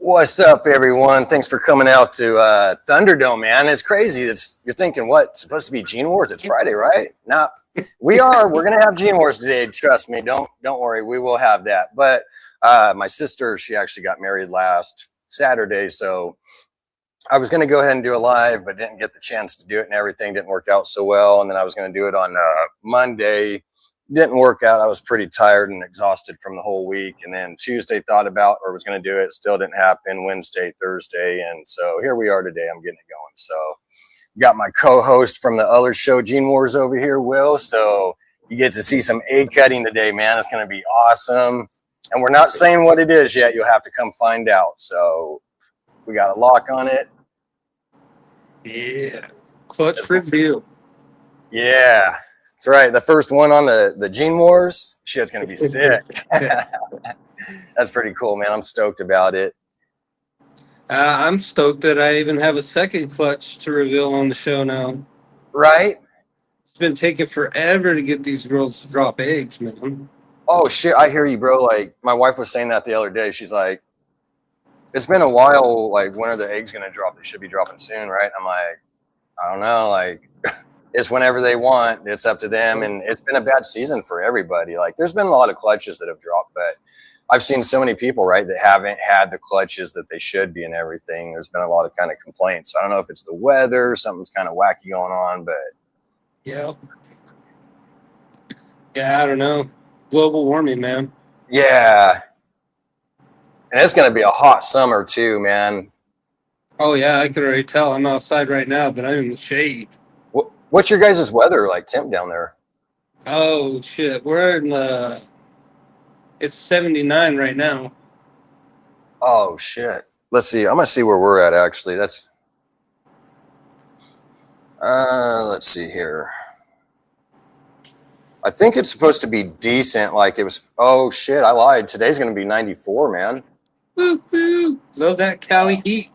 What's up, everyone? Thanks for coming out to Thunderdome, man. It's crazy. You're thinking, what? It's supposed to be Gene Wars. It's Friday, right? Nah, we are. We're gonna have Gene Wars today. Trust me. Don't worry. We will have that. But my sister, she actually got married last Saturday, so I was gonna go ahead and do a live, but didn't get the chance to do it, and everything didn't work out so well. And then I was gonna do it on Monday. Didn't work out. I was pretty tired and exhausted from the whole week. And then Tuesday thought about or was going to do it. Still didn't happen. Wednesday, Thursday. And so here we are today. I'm getting it going. So got my co-host from the other show, Gene Wars, over here, Will. So you get to see some egg cutting today, man. It's going to be awesome. And we're not saying what it is yet. You'll have to come find out. So we got a lock on it. Yeah. Clutch reveal. Yeah. That's right. The first one on the Gene Wars. Shit's going to be sick. That's pretty cool, man. I'm stoked about it. I'm stoked that I even have a second clutch to reveal on the show now. Right? It's been taking forever to get these girls to drop eggs, man. Oh, shit. I hear you, bro. Like, my wife was saying that the other day. She's like, it's been a while. Like, when are the eggs going to drop? They should be dropping soon, right? I'm like, I don't know. Like... It's whenever they want. It's up to them. And it's been a bad season for everybody. Like, there's been a lot of clutches that have dropped, but I've seen so many people, right, that haven't had the clutches that they should be and everything. There's been a lot of kind of complaints. I don't know if it's the weather, something's kind of wacky going on, but. Yeah, I don't know. Global warming, man. Yeah. And it's going to be a hot summer too, man. Oh, yeah, I can already tell. I'm outside right now, but I'm in the shade. What's your guys' weather like, temp down there? Oh, shit. We're in it's 79 right now. Oh, shit. Let's see. I'm going to see where we're at, actually. That's... let's see here. I think it's supposed to be decent. Like, it was... Oh, shit. I lied. Today's going to be 94, man. Woo, woo. Love that Cali heat.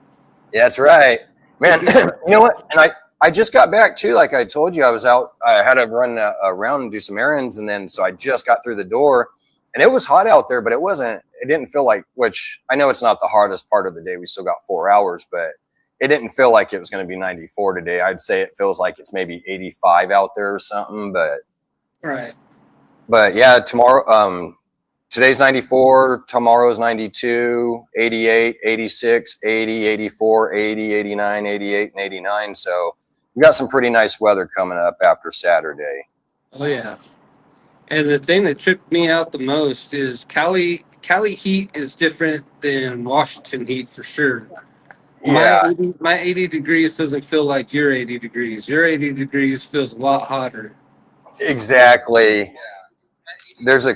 Yeah, that's right. Man, you know what? And I just got back too. Like I told you, I was out. I had to run around and do some errands, and then so I just got through the door, and it was hot out there, but it wasn't. It didn't feel like. Which I know it's not the hardest part of the day. We still got 4 hours, but it didn't feel like it was going to be 94 today. I'd say it feels like it's maybe 85 out there or something. But right. But yeah, tomorrow. Today's 94, tomorrow's 92, 88, 86, 80, 84, 80, 89, 88, and 89. So we got some pretty nice weather coming up after Saturday. Oh, yeah. And the thing that tripped me out the most is Cali heat is different than Washington heat for sure. Yeah. My 80 degrees doesn't feel like your 80 degrees. Your 80 degrees feels a lot hotter. Exactly. There's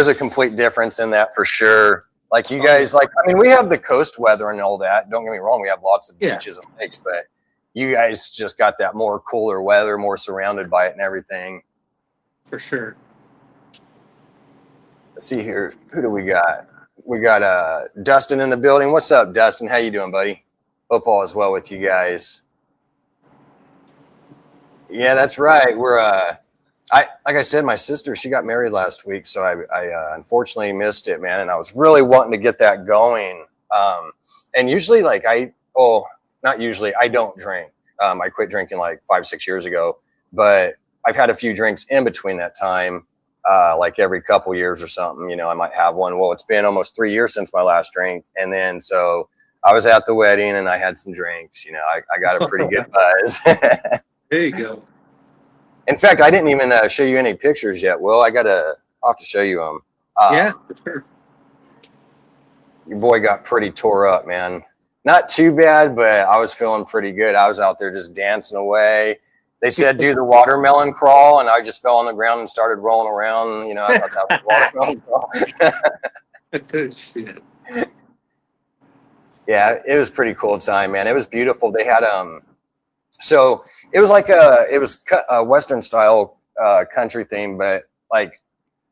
a complete difference in that for sure. Like you guys, like, I mean, we have the coast weather and all that. Don't get me wrong. We have lots of beaches and lakes, but you guys just got that more cooler weather, more surrounded by it and everything. For sure. Let's see here. Who do we got? We got Dustin in the building. What's up, Dustin? How you doing, buddy? Hope all is well with you guys. Yeah, that's right. We're like I said, my sister, she got married last week, so I unfortunately missed it, man. And I was really wanting to get that going. And usually, like not usually, I don't drink. I quit drinking like 5-6 years ago, but I've had a few drinks in between that time, like every couple years or something. You know, I might have one. Well, it's been almost 3 years since my last drink, and then so I was at the wedding and I had some drinks. You know, I got a pretty good buzz. There you go. In fact, I didn't even show you any pictures yet. Well, I'll have to show you them. Yeah, for sure. Your boy got pretty tore up, man. Not too bad, but I was feeling pretty good. I was out there just dancing away. They said do the watermelon crawl, and I just fell on the ground and started rolling around. You know, I thought that was watermelon crawl. Yeah, it was a pretty cool time, man. It was beautiful. They had so it was like a Western style country theme, but like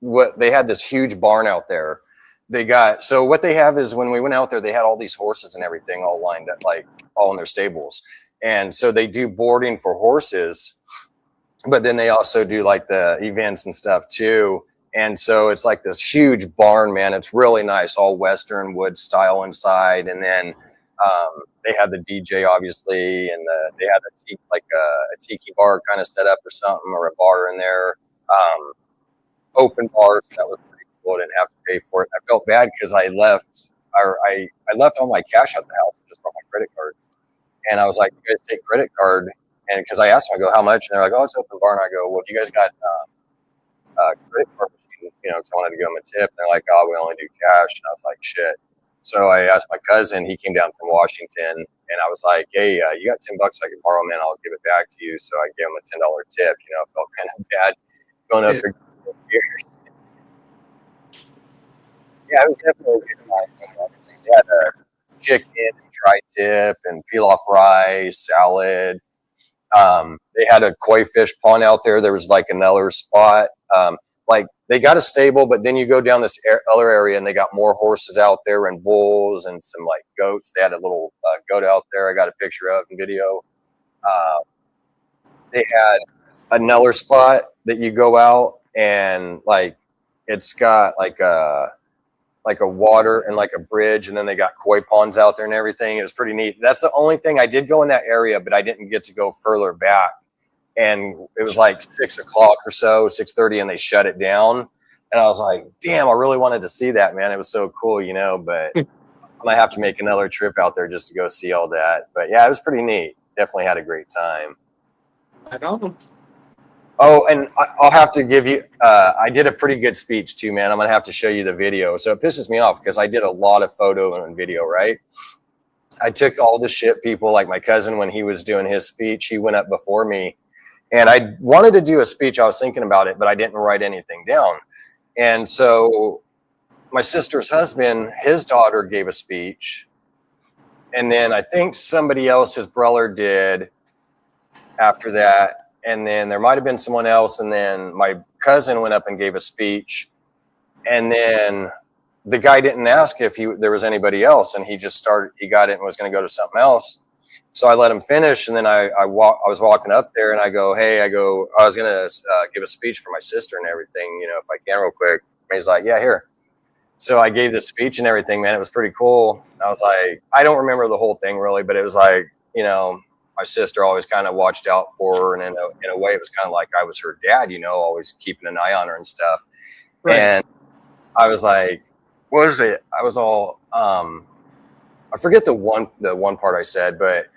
what they had this huge barn out there. So what they have is when we went out there, they had all these horses and everything all lined up, like all in their stables. And so they do boarding for horses, but then they also do like the events and stuff too. And so it's like this huge barn, man. It's really nice, all Western wood style inside. And then they had the DJ, obviously, and they had a tiki bar kind of set up or something, or a bar in there. Open bar, so that was pretty cool. I didn't have to pay for it. I felt bad because I left all my cash at the house, just brought my credit cards. And I was like, "You guys take credit card?" And because I asked them, I go, "How much?" And they're like, "Oh, it's open bar." And I go, "Well, do you guys got credit card machine?" Because I wanted to give them a tip. And they're like, "Oh, we only do cash." And I was like, "Shit." So I asked my cousin. He came down from Washington, and I was like, "Hey, you got $10 I can borrow, man? I'll give it back to you." So I gave him a $10 tip. I felt kind of bad going up there. Yeah, it was definitely a good time. They had a chicken and tri-tip and pilaf rice, salad. They had a koi fish pond out there. There was like another spot. Like they got a stable, but then you go down this other area and they got more horses out there and bulls and some like goats. They had a little goat out there. I got a picture of in video. They had another spot that you go out and like it's got like a water and like a bridge, and then they got koi ponds out there and everything. It was pretty neat. That's the only thing. I did go in that area, but I didn't get to go further back. And it was like 6 o'clock or so, 6:30, and they shut it down. And I was like, damn, I really wanted to see that, man. It was so cool, but I might have to make another trip out there just to go see all that. But yeah, it was pretty neat. Definitely had a great time. I know. Oh, and I'll have to give you, I did a pretty good speech too, man. I'm going to have to show you the video. So it pisses me off because I did a lot of photo and video, right? I took all the shit people, like my cousin, when he was doing his speech, he went up before me. And I wanted to do a speech. I was thinking about it, but I didn't write anything down. And so my sister's husband, his daughter gave a speech. And then I think somebody else, his brother, did after that. And then there might have been someone else. And then my cousin went up and gave a speech. And then the guy didn't ask if there was anybody else. And he got it and was going to go to something else. So I let him finish. And then I was walking up there and I was going to give a speech for my sister and everything, if I can real quick. And he's like, yeah, here. So I gave the speech and everything, man. It was pretty cool. I was like, I don't remember the whole thing really, but it was like, my sister always kind of watched out for her. And in a way, it was kind of like I was her dad, always keeping an eye on her and stuff. Right. And I was like, what was it? I was all, I forget the one part I said, but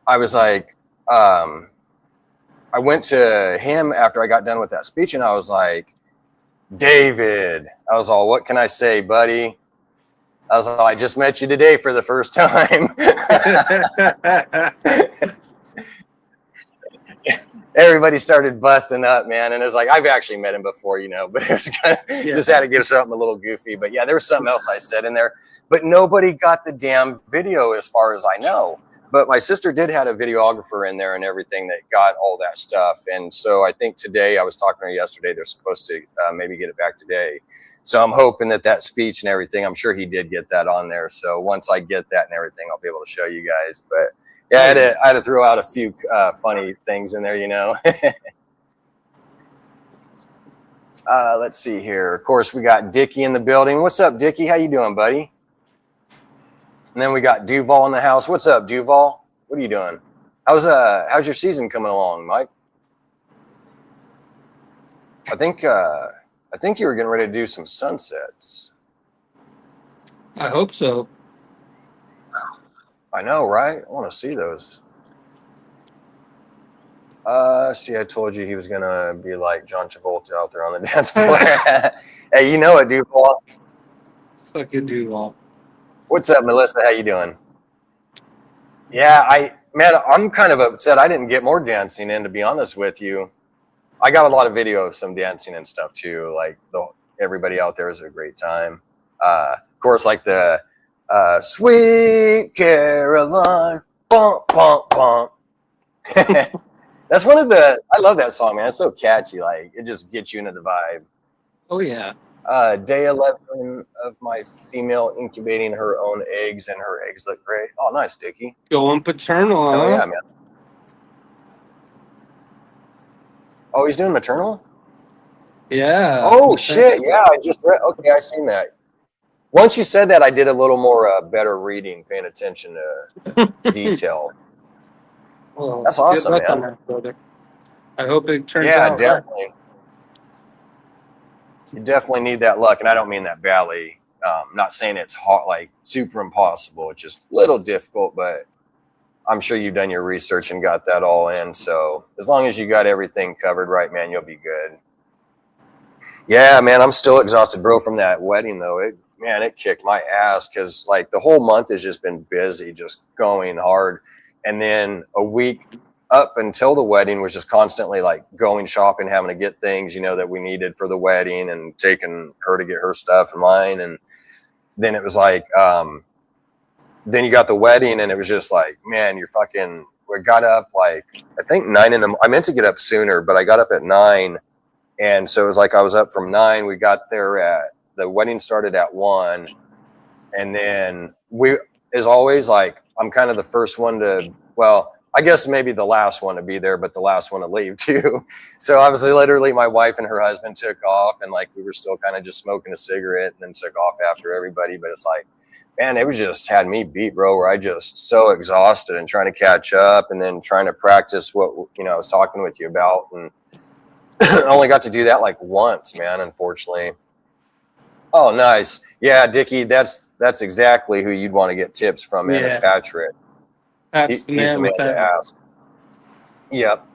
I was like, I went to him after I got done with that speech and I was like, David, I was all, what can I say, buddy? I was all, I just met you today for the first time. Everybody started busting up, man. And it was like, I've actually met him before, but it was kind of, just had to give something a little goofy. But yeah, there was something else I said in there, but nobody got the damn video as far as I know. But my sister did have a videographer in there and everything that got all that stuff. And so I think today, I was talking to her yesterday, they're supposed to maybe get it back today. So I'm hoping that speech and everything, I'm sure he did get that on there. So once I get that and everything, I'll be able to show you guys. But yeah, I had to throw out a few funny things in there, Let's see here. Of course, we got Dickie in the building. What's up, Dickie? How you doing, buddy? And then we got Duval in the house. What's up, Duval? What are you doing? How's your season coming along, Mike? I think you were getting ready to do some sunsets. I hope so. I know, right? I want to see those. See, I told you he was gonna be like John Travolta out there on the dance floor. Hey, you know it, Duval. Fucking Duval. What's up, Melissa? How you doing? Yeah, I'm kind of upset I didn't get more dancing in, to be honest with you. I got a lot of video of some dancing and stuff too. Like everybody out there is a great time. Of course, like the Sweet Caroline, bump, bump, bump. That's I love that song, man. It's so catchy. Like it just gets you into the vibe. Oh yeah. Day 11 of my female incubating her own eggs, and her eggs look great. Oh, nice, Dickie. Going paternal, Oh, huh? yeah, man. Oh, he's doing maternal? Yeah. Oh shit! Yeah, I just read. Okay, I seen that. Once you said that, I did a little more better reading, paying attention to detail. Well, That's good awesome, luck on man. that, brother. I hope it turns Yeah, out right. definitely. You definitely need that luck, and I don't mean that badly. Not saying it's hard, like super impossible. It's just a little difficult, but I'm sure you've done your research and got that all in. So as long as you got everything covered right, man, you'll be good. Yeah, man, I'm still exhausted, bro, from that wedding though. It kicked my ass because like the whole month has just been busy, just going hard. And then a week up until the wedding was just constantly like going shopping, having to get things, that we needed for the wedding and taking her to get her stuff and mine. And then it was like, then you got the wedding and it was just like, man, we got up like, I think I meant to get up sooner, but I got up at 9. And so it was like I was up from 9. We got there the wedding started at 1. And then as always, like I'm kind of the first one well, I guess maybe the last one to be there, but the last one to leave too. So obviously, literally my wife and her husband took off and like we were still kind of just smoking a cigarette and then took off after everybody. But it's like, man, it was just had me beat, bro, where I just so exhausted and trying to catch up and then trying to practice what, I was talking with you about. And I only got to do that like once, man, unfortunately. Oh, nice. Yeah, Dickie, that's exactly who you'd want to get tips from, man, is Yeah. Patrick. Pat's the He's the man man with to that. ask. Yep.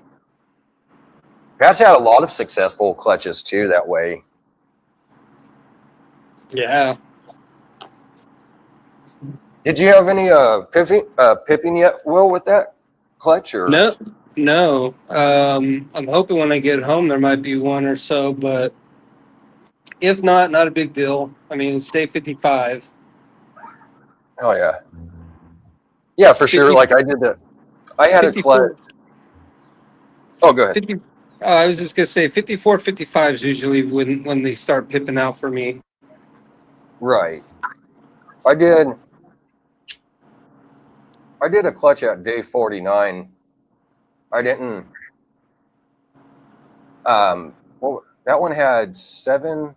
Pat's had a lot of successful clutches too that way. Yeah. Did you have any pipping yet, Will, with that clutch? Or No. I'm hoping when I get home there might be one or so, but if not a big deal. I mean, it's day 55. Oh yeah. Yeah, for sure. 50, Like I did that. I had a clutch. 54. Oh, go ahead. 50, I was just going to say 54, 55 is usually when they start pipping out for me. Right. I did a clutch at day 49. I didn't well, that one had 7. It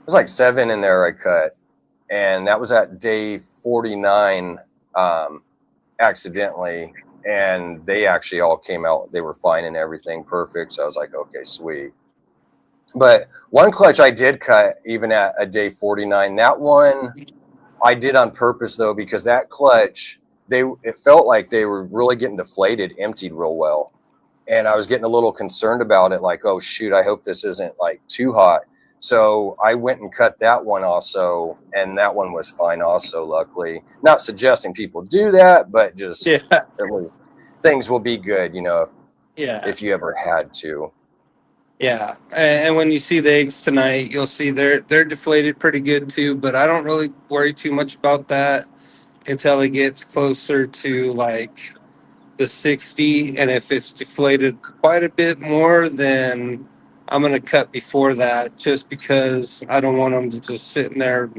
was like 7 in there I cut. And that was at day 49 accidentally. And they actually all came out. They were fine and everything perfect. So I was like, okay, sweet. But one clutch I did cut even at a day 49. That one I did on purpose though, because that clutch, it felt like they were really getting deflated, emptied real well. And I was getting a little concerned about it, like, oh shoot, I hope this isn't like too hot. So I went and cut that one also, and that one was fine also, luckily. Not suggesting people do that, but just Yeah. at least things will be good, Yeah. if you ever had to. Yeah, and when you see the eggs tonight, you'll see they're deflated pretty good too. But I don't really worry too much about that until it gets closer to like the 60, and if it's deflated quite a bit more, then I'm gonna cut before that, just because I don't want them to just sit in there.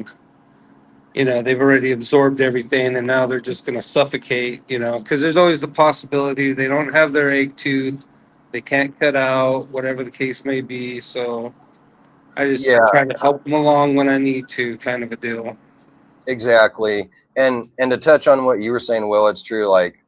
They've already absorbed everything, and now they're just gonna suffocate. Because there's always the possibility they don't have their egg tooth, they can't cut out, whatever the case may be. So I just Yeah, try to help them along when I need to, kind of a deal. exactly. And to touch on what you were saying, Will, it's true. Like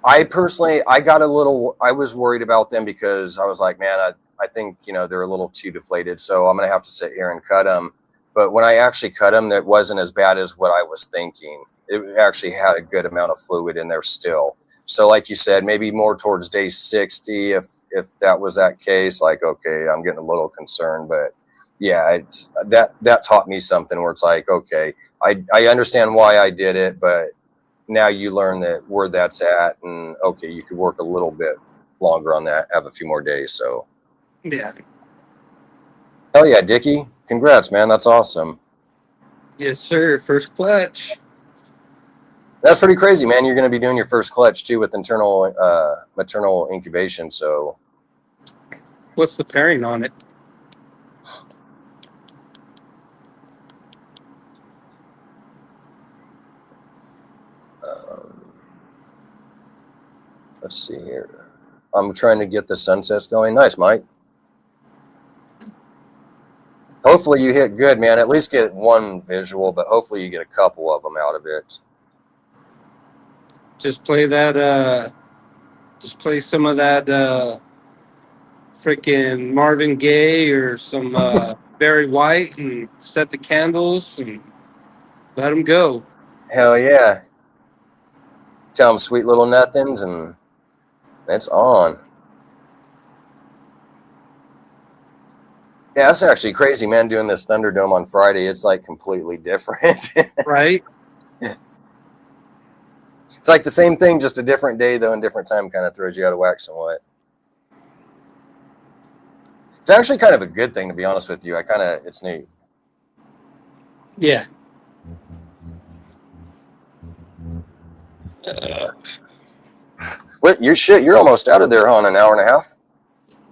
I personally, I was worried about them because I was like, man, I think, they're a little too deflated. So I'm going to have to sit here and cut them. But when I actually cut them, that wasn't as bad as what I was thinking. It actually had a good amount of fluid in there still. So like you said, maybe more towards day 60, if that was that case, like, okay, I'm getting a little concerned, but yeah, that taught me something where it's like, okay, I understand why I did it, but now you learn that where that's at, and okay, you could work a little bit longer on that, have a few more days. So Yeah. hell yeah, Dickie, congrats, man, that's awesome. Yes, sir. First clutch. That's pretty crazy, man. You're going to be doing your first clutch too with maternal incubation. So What's the pairing on it? let's see here. I'm trying to get the sunsets going. Nice, Mike. hopefully you hit good, man. At least get one visual, but hopefully you get a couple of them out of it. Just play that. Just play some of that freaking Marvin Gaye or some Barry White, and set the candles and let them go. Hell yeah. Tell them sweet little nothings, and it's on. Yeah, that's actually crazy, man, doing this Thunderdome on Friday. It's like completely different. Right? It's like the same thing, just a different day, though, and different time kind of throws you out of whack somewhat. It's actually kind of a good thing, to be honest with you. It's neat. Yeah. What, you're almost out of there, huh, in an hour and a half?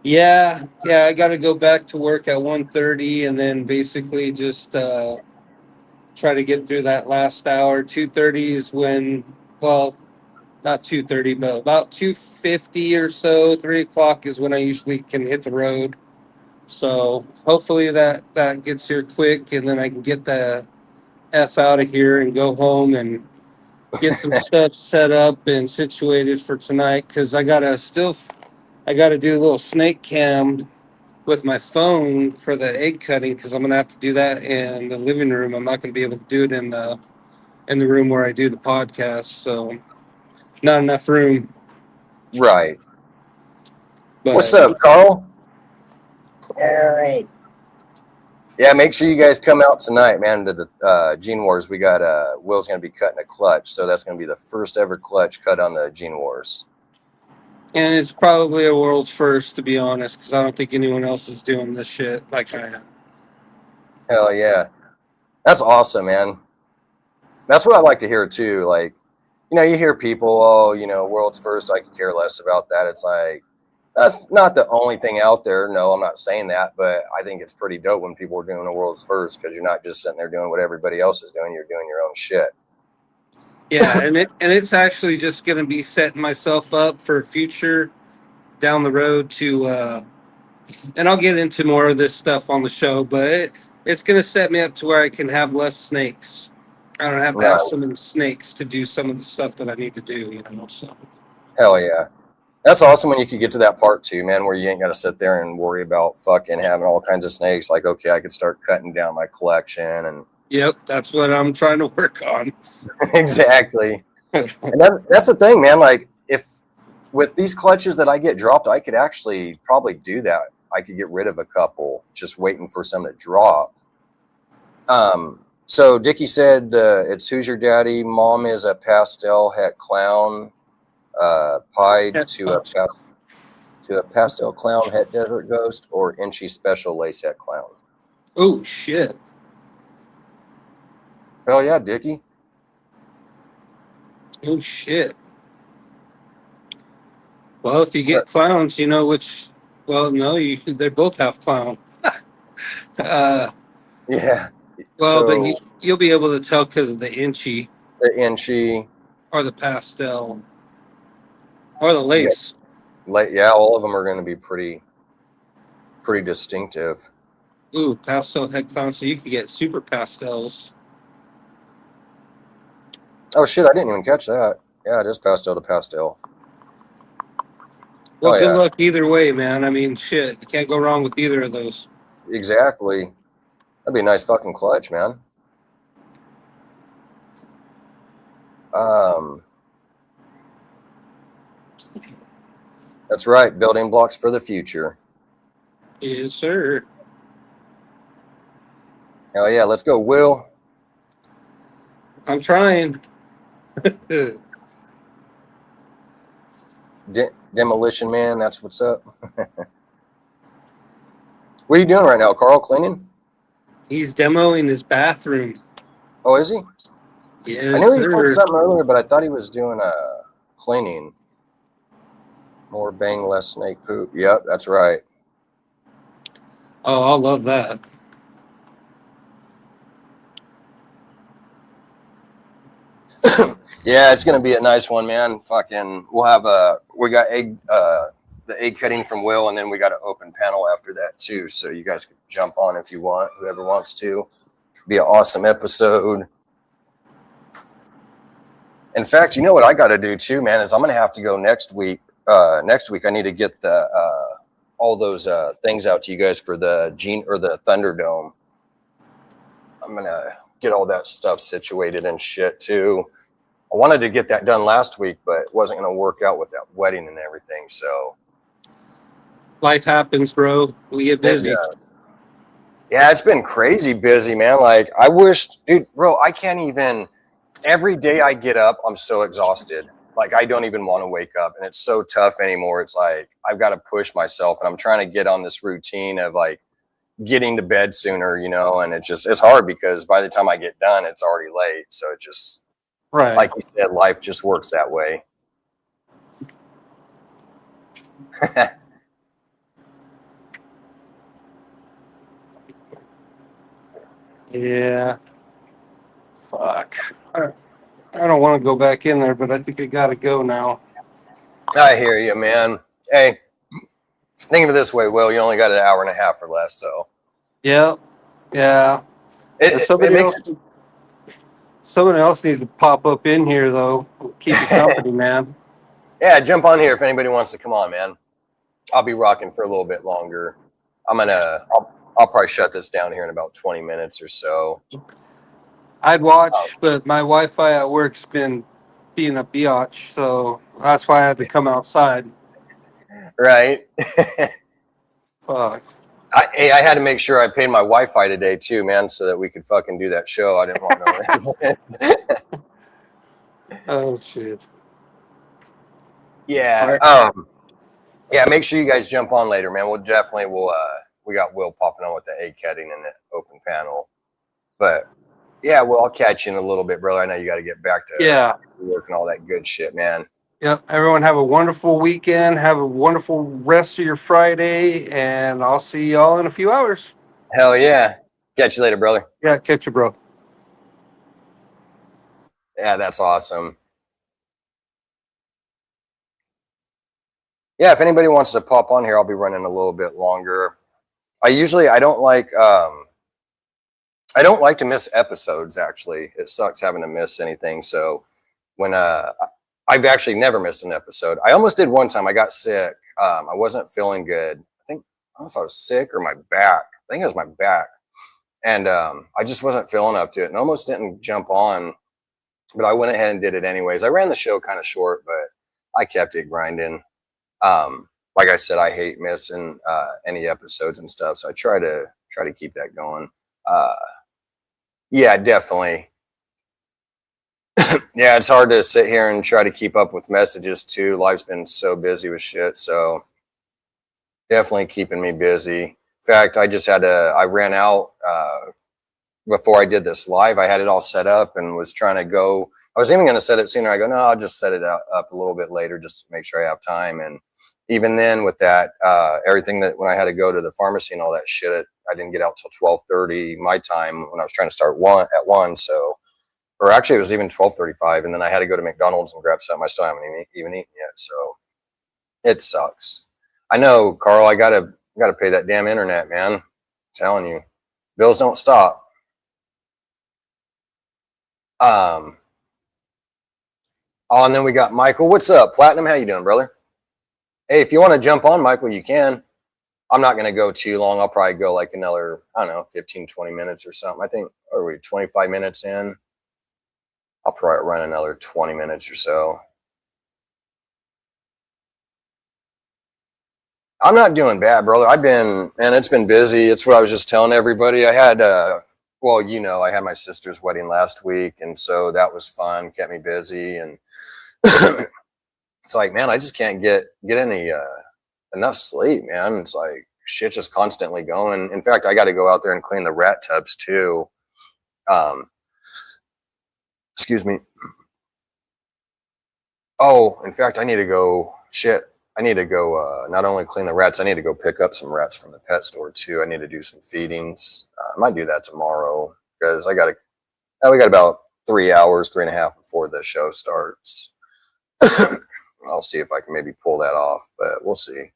Yeah, I got to go back to work at 1:30, and then basically just try to get through that last hour. 2:30 is when, well, not 2:30, but about 2:50 or so, 3 o'clock is when I usually can hit the road. So hopefully that gets here quick, and then I can get the F out of here and go home and get some stuff set up and situated for tonight, because I gotta do a little snake cam with my phone for the egg cutting, because I'm gonna have to do that in the living room. I'm not gonna be able to do it in the room where I do the podcast, so not enough room. Right. But What's up, Carl? Yeah, make sure you guys come out tonight, man, to the Gene Wars. We got Will's going to be cutting a clutch, so that's going to be the first ever clutch cut on the Gene Wars. and it's probably a world's first, to be honest, because I don't think anyone else is doing this shit like I am. Hell yeah. That's awesome, man. That's what I like to hear, too. Like, you hear people, oh, world's first, I could care less about that. It's like, that's not the only thing out there. No, I'm not saying that, but I think it's pretty dope when people are doing the world's first, because you're not just sitting there doing what everybody else is doing. You're doing your own shit. Yeah, and it's actually just going to be setting myself up for future down the road to, and I'll get into more of this stuff on the show, but it's going to set me up to where I can have less snakes. I don't have to have Right. so many snakes to do some of the stuff that I need to do, so. Hell yeah. That's awesome when you could get to that part too, man, where you ain't got to sit there and worry about fucking having all kinds of snakes. Like, okay, I could start cutting down my collection. And Yep, that's what I'm trying to work on. exactly. And that's the thing, man. Like, if with these clutches that I get dropped, I could actually probably do that. I could get rid of a couple just waiting for some to drop. So Dickie said it's Who's Your Daddy? Mom is a pastel het clown, pied to a pastel clown het desert ghost, or inchy special lace het clown. Oh, shit. Hell yeah, Dickie. Oh, shit. Well, if you get clowns, you know which. Well, no, they both have clown. Yeah. Well, So, but you'll be able to tell because of the inchy the inchy or the pastel or the lace. Yeah, all of them are going to be pretty distinctive. Ooh, pastel head clown, so you could get super pastels. Oh shit, I didn't even catch that. Yeah, it is pastel to pastel. Well, good luck either way, man. I mean, shit, you can't go wrong with either of those. Exactly. That'd be a nice fucking clutch, man. That's right. Building blocks for the future. Yes, sir. Hell yeah, let's go, Will. I'm trying. Demolition Man, that's what's up. What are you doing right now, Carl? Cleaning? He's demoing his bathroom. Oh, is he? Yes, I knew he was sir. doing something earlier, but I thought he was doing cleaning. More bang, less snake poop. Yep, that's right. Oh, I love that. Yeah, it's gonna be a nice one, man. Fucking, we got the egg cutting from Will, and then we got an open panel after that too. So you guys can jump on if you want, whoever wants to. Be an awesome episode. In fact, you know what I got to do too, man, is I'm going to have to go next week. Next week, I need to get the all those things out to you guys for the the Thunderdome. I'm going to get all that stuff situated and shit too. I wanted to get that done last week, but it wasn't going to work out with that wedding and everything. So Life happens, bro. We get busy. Yeah, it's been crazy busy, man. Like, I wish, dude, bro, I can't even. Every day I get up, I'm so exhausted. Like, I don't even want to wake up, and it's so tough anymore. It's like I've got to push myself, and I'm trying to get on this routine of like getting to bed sooner, you know. And it's hard because by the time I get done, it's already late. So it just, Right. like you said, life just works that way. Yeah. Fuck. I don't want to go back in there, but I think I gotta go now. I hear you, man. Hey, think of it this way, Will. You only got an hour and a half or less, so. Yeah. Someone else needs to pop up in here, though. Keep you company, man. Yeah, jump on here if anybody wants to come on, man. I'll be rocking for a little bit longer. I'll probably shut this down here in about 20 minutes or so. I'd watch, but my Wi-Fi at work's been being a biatch, so that's why I had to come outside. Right. Fuck. I had to make sure I paid my Wi-Fi today too, man, so that we could fucking do that show. I didn't want no. Oh shit. Yeah. Yeah. Make sure you guys jump on later, man. We got Will popping on with the egg cutting and the open panel, but yeah, well, I'll catch you in a little bit, brother. I know you got to get back to work and all that good shit, man. Yep. Everyone have a wonderful weekend. Have a wonderful rest of your Friday, and I'll see y'all in a few hours. Hell yeah. Catch you later, brother. Yeah, catch you, bro. Yeah, that's awesome. Yeah, if anybody wants to pop on here, I'll be running a little bit longer. I don't like to miss episodes, actually. It sucks having to miss anything. So when I've actually never missed an episode. I almost did one time. I got sick. I wasn't feeling good. I don't know if I was sick or my back. I think it was my back. And I just wasn't feeling up to it and almost didn't jump on. But I went ahead and did it anyways. I ran the show kind of short, but I kept it grinding. Like I said, I hate missing any episodes and stuff. So I try to keep that going. Yeah, definitely. Yeah, it's hard to sit here and try to keep up with messages too. Life's been so busy with shit. So definitely keeping me busy. In fact, I ran out before I did this live. I had it all set up and was trying to go. I was even going to set it sooner. I go, no, I'll just set it up a little bit later just to make sure I have time. And even then with that, everything that when I had to go to the pharmacy and all that shit, I didn't get out till 12:30 my time when I was trying to start at 1. So, or actually it was even 12:35. And then I had to go to McDonald's and grab something I still haven't even eaten yet. So it sucks. I know, Carl, I gotta pay that damn internet, man. I'm telling you, bills don't stop. Oh, and then we got Michael. What's up, Platinum? How you doing, brother? Hey, if you want to jump on, Michael, you can. I'm not going to go too long. I'll probably go like another, I don't know, 15, 20 minutes or something. I think, are we 25 minutes in? I'll probably run another 20 minutes or so. I'm not doing bad, brother. It's been busy. It's what I was just telling everybody. I had, well, you know, I had my sister's wedding last week, and so that was fun, kept me busy. And it's like, man, I just can't get any enough sleep, man. It's like shit's just constantly going. In fact, I got to go out there and clean the rat tubs too. Excuse me. Oh, in fact, I need to go. I need to go not only clean the rats, I need to go pick up some rats from the pet store too. I need to do some feedings. I might do that tomorrow because we got about 3 hours, 3.5 before the show starts. I'll see if I can maybe pull that off, but we'll see.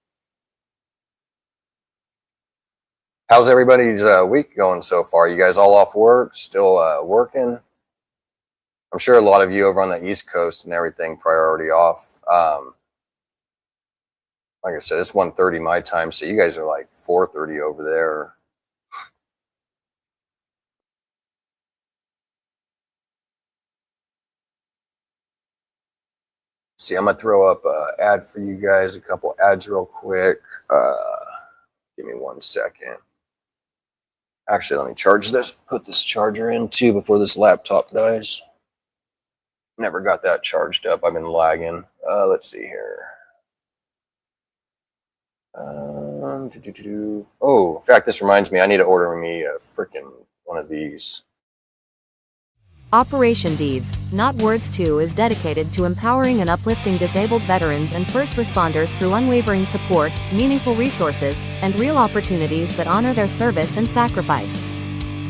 How's everybody's week going so far? You guys all off work? Still working? I'm sure a lot of you over on the East Coast and everything priority off. Like I said, it's 1:30 my time, so you guys are like 4:30 over there. See, I'm gonna throw up an ad for you guys, a couple ads real quick. Give me 1 second. Actually, let me charge this, put this charger in too before this laptop dies. Never got that charged up. I've been lagging. Let's see here. Oh, in fact, this reminds me, I need to order me a freaking one of these. Operation Deeds, Not Words 2 is dedicated to empowering and uplifting disabled veterans and first responders through unwavering support, meaningful resources, and real opportunities that honor their service and sacrifice.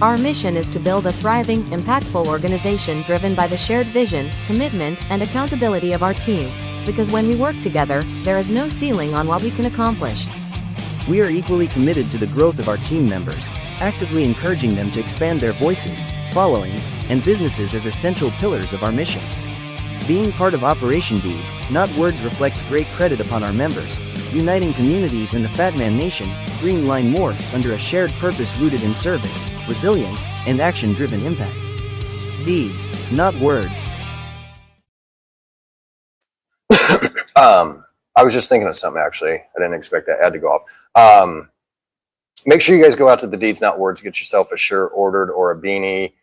Our mission is to build a thriving, impactful organization driven by the shared vision, commitment, and accountability of our team, because when we work together, there is no ceiling on what we can accomplish. We are equally committed to the growth of our team members, actively encouraging them to expand their voices, followings, and businesses as essential pillars of our mission. Being part of Operation Deeds, Not Words reflects great credit upon our members, uniting communities in the Fat Man Nation. Green Line morphs under a shared purpose rooted in service, resilience, and action-driven impact. Deeds, not words. I was just thinking of something, actually. I didn't expect that ad to go off. Make sure you guys go out to the Deeds Not Words, get yourself a shirt ordered or a beanie.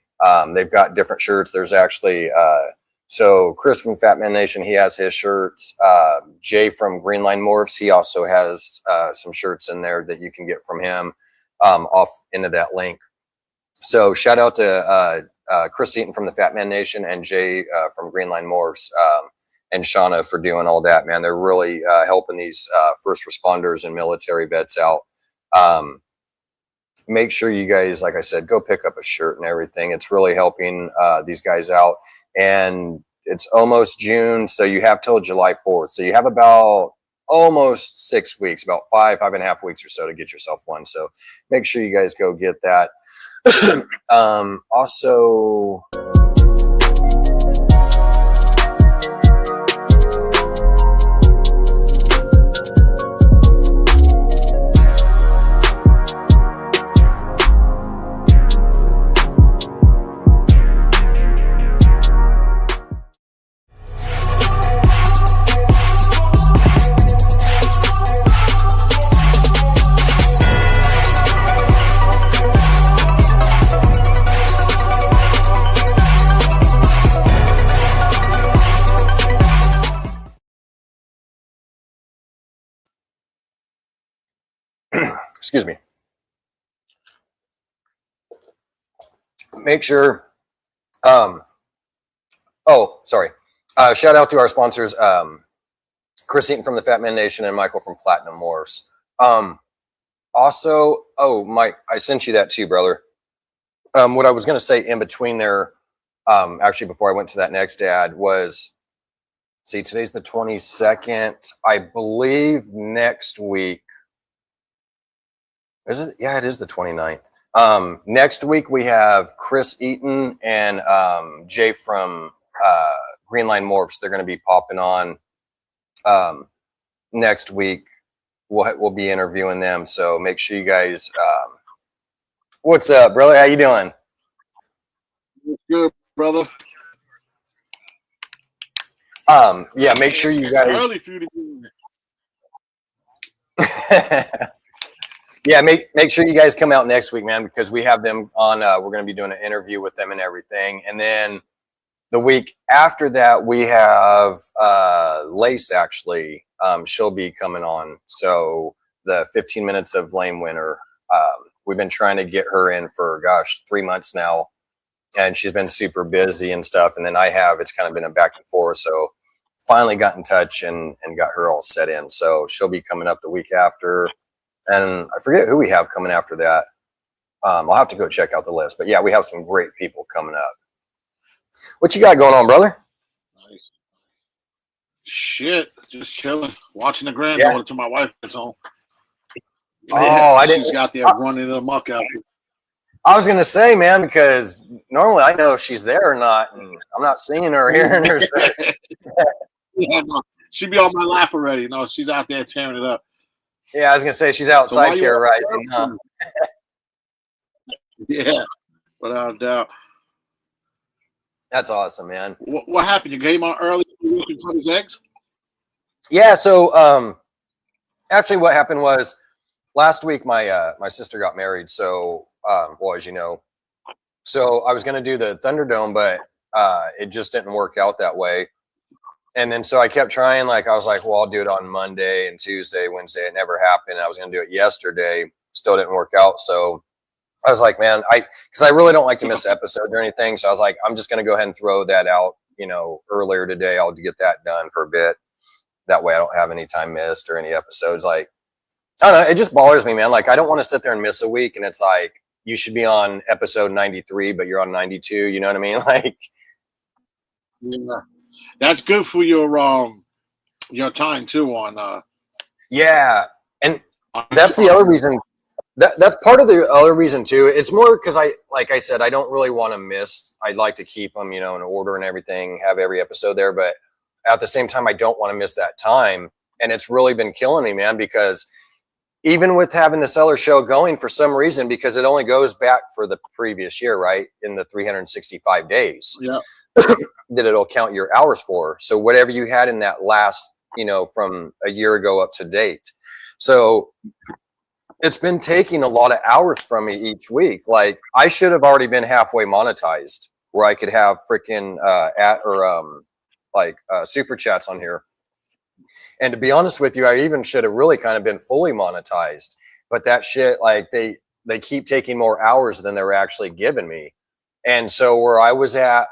They've got different shirts. There's actually, so Chris from Fat Man Nation, he has his shirts. Jay from Green Line Morphs, he also has some shirts in there that you can get from him off into that link. So shout out to Chris Eaton from the Fat Man Nation and Jay from Green Line Morphs. And Shauna for doing all that, man. They're really helping these first responders and military vets out. Make sure you guys, like I said, go pick up a shirt and everything. It's really helping these guys out. And it's almost June, so you have till July 4th. So you have about almost 6 weeks, about 5.5 weeks or so to get yourself one. So make sure you guys go get that. Also... excuse me. Make sure, oh, sorry. Shout out to our sponsors, Chris Eaton from the Fat Man Nation and Michael from Platinum Morphs. Also, oh, Mike, I sent you that too, brother. What I was going to say in between there, actually, before I went to that next ad was, see, today's the 22nd. I believe next week, is it? Yeah, it is the 29th. Next week, we have Chris Eaton and Jay from Green Line Morphs. They're going to be popping on next week. We'll be interviewing them. So make sure you guys. What's up, brother? How you doing? Good, brother. Yeah, make sure you guys. Early for you to Yeah, make sure you guys come out next week, man, because we have them on. We're going to be doing an interview with them and everything. And then the week after that, we have Lace, actually. She'll be coming on. So the 15 minutes of Lame Winter. We've been trying to get her in for, gosh, 3 months now. And she's been super busy and stuff. And then it's kind of been a back and forth. So finally got in touch and got her all set in. So she'll be coming up the week after. And I forget who we have coming after that. I'll have to go check out the list. But yeah, we have some great people coming up. What you got going on, brother? Nice. Shit, just chilling, watching the granddaughter till my wife gets home. Oh, I didn't. She's out there running the muck out there. I was gonna say, man, because normally I know if she's there or not, and I'm not seeing her or hearing her. So. Yeah, no, she'd be on my lap already. No, she's out there tearing it up. Yeah, I was gonna say she's outside terrorizing. Huh? Yeah, without a doubt. That's awesome, man. What happened? You came on early so you can cut his eggs? Yeah. So, actually, what happened was last week my sister got married. So, well, as you know, so I was gonna do the Thunderdome, but it just didn't work out that way. And then so I kept trying. Like I was like, well, I'll do it on Monday and Tuesday, Wednesday. It never happened. I was gonna do it yesterday. Still didn't work out. So I was like, man, because I really don't like to miss episodes or anything. So I was like, I'm just gonna go ahead and throw that out. Earlier today, I'll get that done for a bit. That way, I don't have any time missed or any episodes. Like, I don't know. It just bothers me, man. Like, I don't want to sit there and miss a week, and it's like you should be on episode 93, but you're on 92. You know what I mean? Like, yeah. That's good for your time too on yeah, and that's the other reason. That's part of the other reason too. It's more because like I said, I don't really want to miss. I'd like to keep them, in order and everything, have every episode there, but at the same time, I don't want to miss that time. And it's really been killing me, man, because even with having the Seller Show going for some reason, because it only goes back for the previous year, right? In the 365 days. Yeah. That it'll count your hours for. So whatever you had in that last, from a year ago up to date. So it's been taking a lot of hours from me each week. Like I should have already been halfway monetized where I could have freaking super chats on here. And to be honest with you, I even should have really kind of been fully monetized. But that shit, like they keep taking more hours than they were actually giving me. And so where I was at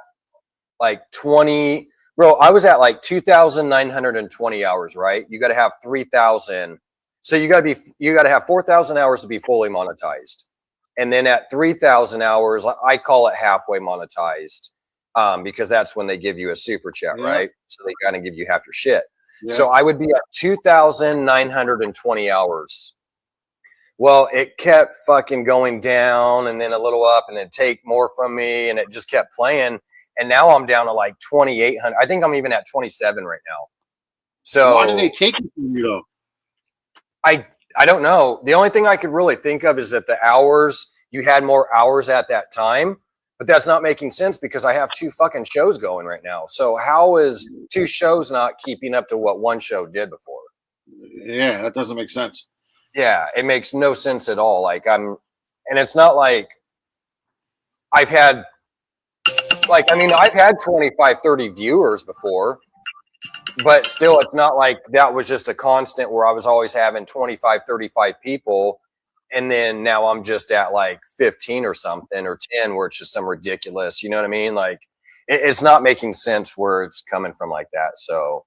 like 2,920 hours, right? You got to have 3,000. So you got to have 4,000 hours to be fully monetized. And then at 3,000 hours, I call it halfway monetized because that's when they give you a super chat, right? So they kind of give you half your shit. Yeah. So I would be at 2,920 hours. Well, it kept fucking going down and then a little up and it'd take more from me and it just kept playing. And now I'm down to like 2,800. I think I'm even at 27 right now. So why do they take it from you though? I don't know. The only thing I could really think of is that the hours, you had more hours at that time, but that's not making sense because I have 2 fucking shows going right now. So how is 2 shows not keeping up to what 1 show did before? Yeah, that doesn't make sense. Yeah, it makes no sense at all. Like and it's not like I've had 25, 30 viewers before, but still it's not like that was just a constant where I was always having 25, 35 people. And then now I'm just at like 15 or something or 10 where it's just some ridiculous, you know what I mean? Like it's not making sense where it's coming from like that. So.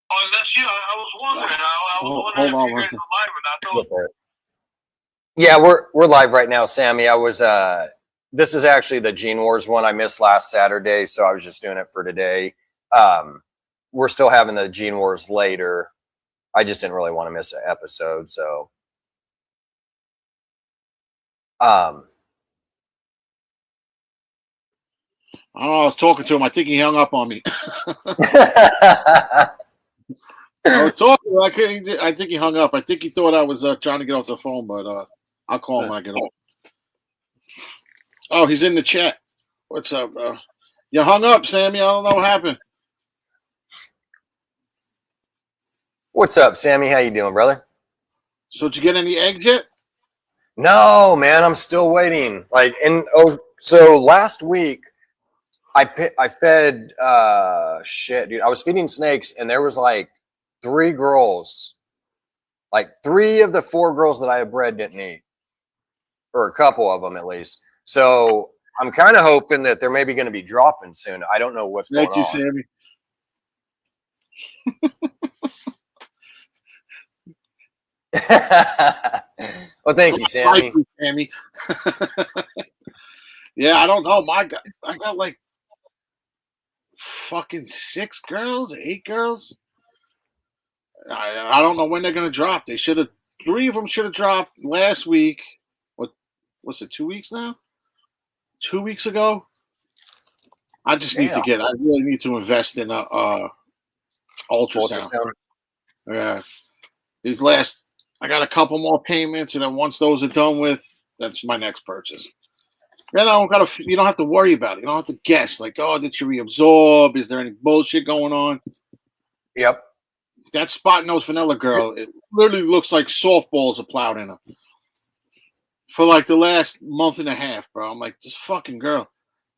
Oh, that's you. I was wondering. I was wondering if you guys were live or not. Yeah, we're live right now, Sammy. I was this is actually the Gene Wars one I missed last Saturday, so I was just doing it for today. We're still having the Gene Wars later. I just didn't really want to miss an episode, so I was talking to him. I think he hung up on me. I was talking. I think he hung up. I think he thought I was trying to get off the phone, but I'll call him when I get off. Oh, he's in the chat. What's up, bro? You hung up, Sammy. I don't know what happened. What's up, Sammy? How you doing, brother? So did you get any eggs yet? No, man. I'm still waiting. So last week I fed shit, dude. I was feeding snakes, and there was like 3 girls. Like 3 of the 4 girls that I had bred didn't eat, or a couple of them at least. So I'm kind of hoping that they're maybe going to be dropping soon. I don't know what's going on. Thank you, Sammy. Well, thank you, Sammy. Sammy. Yeah, I don't know. I got like fucking 6 girls, 8 girls. I don't know when they're gonna drop. They should have 3 of them should have dropped last week. What's it? 2 weeks now? 2 weeks ago. I just need to get. I really need to invest in a ultrasound. Yeah. These last, I got a couple more payments, and then once those are done with, that's my next purchase. Then you don't have to worry about it. You don't have to guess. Like, oh, did you reabsorb? Is there any bullshit going on? Yep. That spot nose vanilla girl, it literally looks like softballs are plowed in her. For like the last month and a half, bro. I'm like, this fucking girl.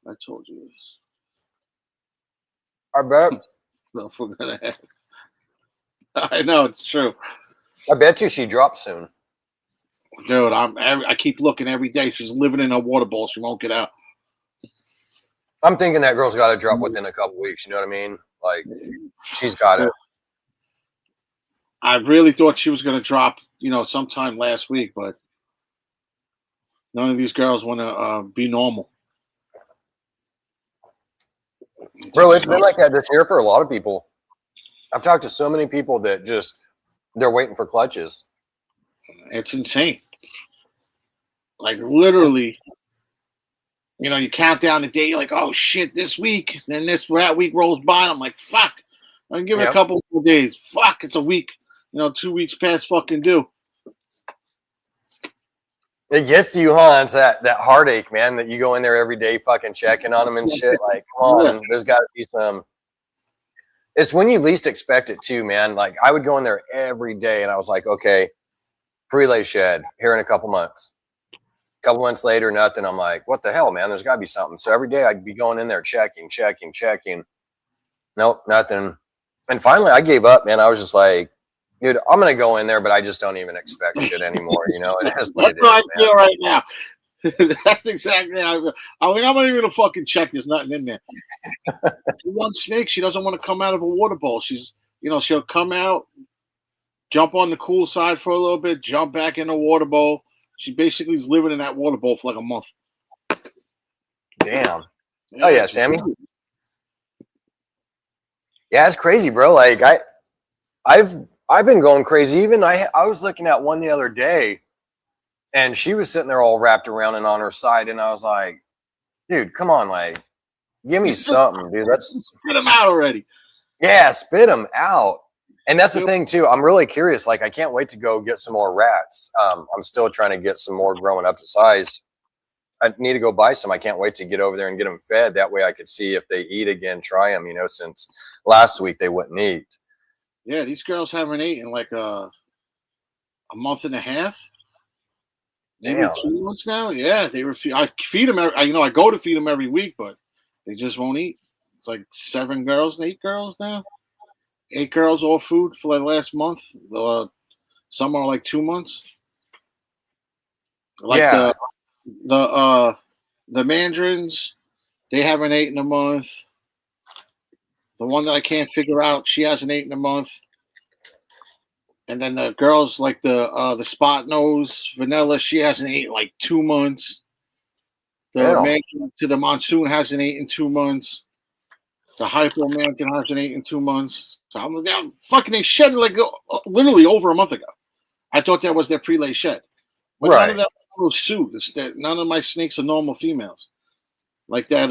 I told you this. I bet. I know, it's true. I bet you she drops soon. Dude, I keep looking every day. She's living in a water bowl. She won't get out. I'm thinking that girl's got to drop within a couple weeks. You know what I mean? Like, she's got it. I really thought she was going to drop, sometime last week, but none of these girls want to be normal. Bro, it's been like that this year for a lot of people. I've talked to so many people that they're waiting for clutches. It's insane. Like, literally, you count down the day. You're like, oh, shit, this week. Then that week rolls by, and I'm like, fuck. I can give it a couple more days. Fuck, it's a week. 2 weeks past fucking due. It gets to you, huh? It's that heartache, man, that you go in there every day fucking checking on them and shit. Like, come on, there's got to be some. It's when you least expect it too, man. Like, I would go in there every day, and I was like, okay, prelay shed here in a couple months. A couple months later, nothing. I'm like, what the hell, man? There's got to be something. So every day I'd be going in there checking. Nope, nothing. And finally, I gave up, man. I was just like, dude, I'm going to go in there, but I just don't even expect shit anymore, It is what That's what I feel right now. That's exactly how I feel. I'm not even going to fucking check. There's nothing in there. One snake, she doesn't want to come out of a water bowl. She's, she'll come out, jump on the cool side for a little bit, jump back in the water bowl. She basically is living in that water bowl for like a month. Damn. Oh, yeah, Sammy. Yeah, it's crazy, bro. Like, I've been going crazy. Even I was looking at one the other day, and she was sitting there all wrapped around and on her side, and I was like, dude, come on, like, give me something, dude. Spit them out already. Yeah, spit them out. And that's the thing, too. I'm really curious. Like, I can't wait to go get some more rats. I'm still trying to get some more growing up to size. I need to go buy some. I can't wait to get over there and get them fed. That way I could see if they eat again, try them, since last week they wouldn't eat. Yeah, these girls haven't eaten in like a month and a half. Maybe 2 months now. Yeah, they refuse. I feed them. I go to feed them every week, but they just won't eat. It's like 7 girls, 8 girls now. 8 girls, all food for the last month. Some are like 2 months. Like the mandarins, they haven't eaten in a month. The one that I can't figure out, she hasn't eaten in a month. And then the girls, like the spot nose vanilla, she hasn't eaten like 2 months. The mandarin to the monsoon hasn't eaten 2 months. The hypo mandarin hasn't eaten 2 months. So I'm down. Fucking they shed like literally over a month ago. I thought that was their prelay shed. But none of that was suit. None of my snakes are normal females. Like that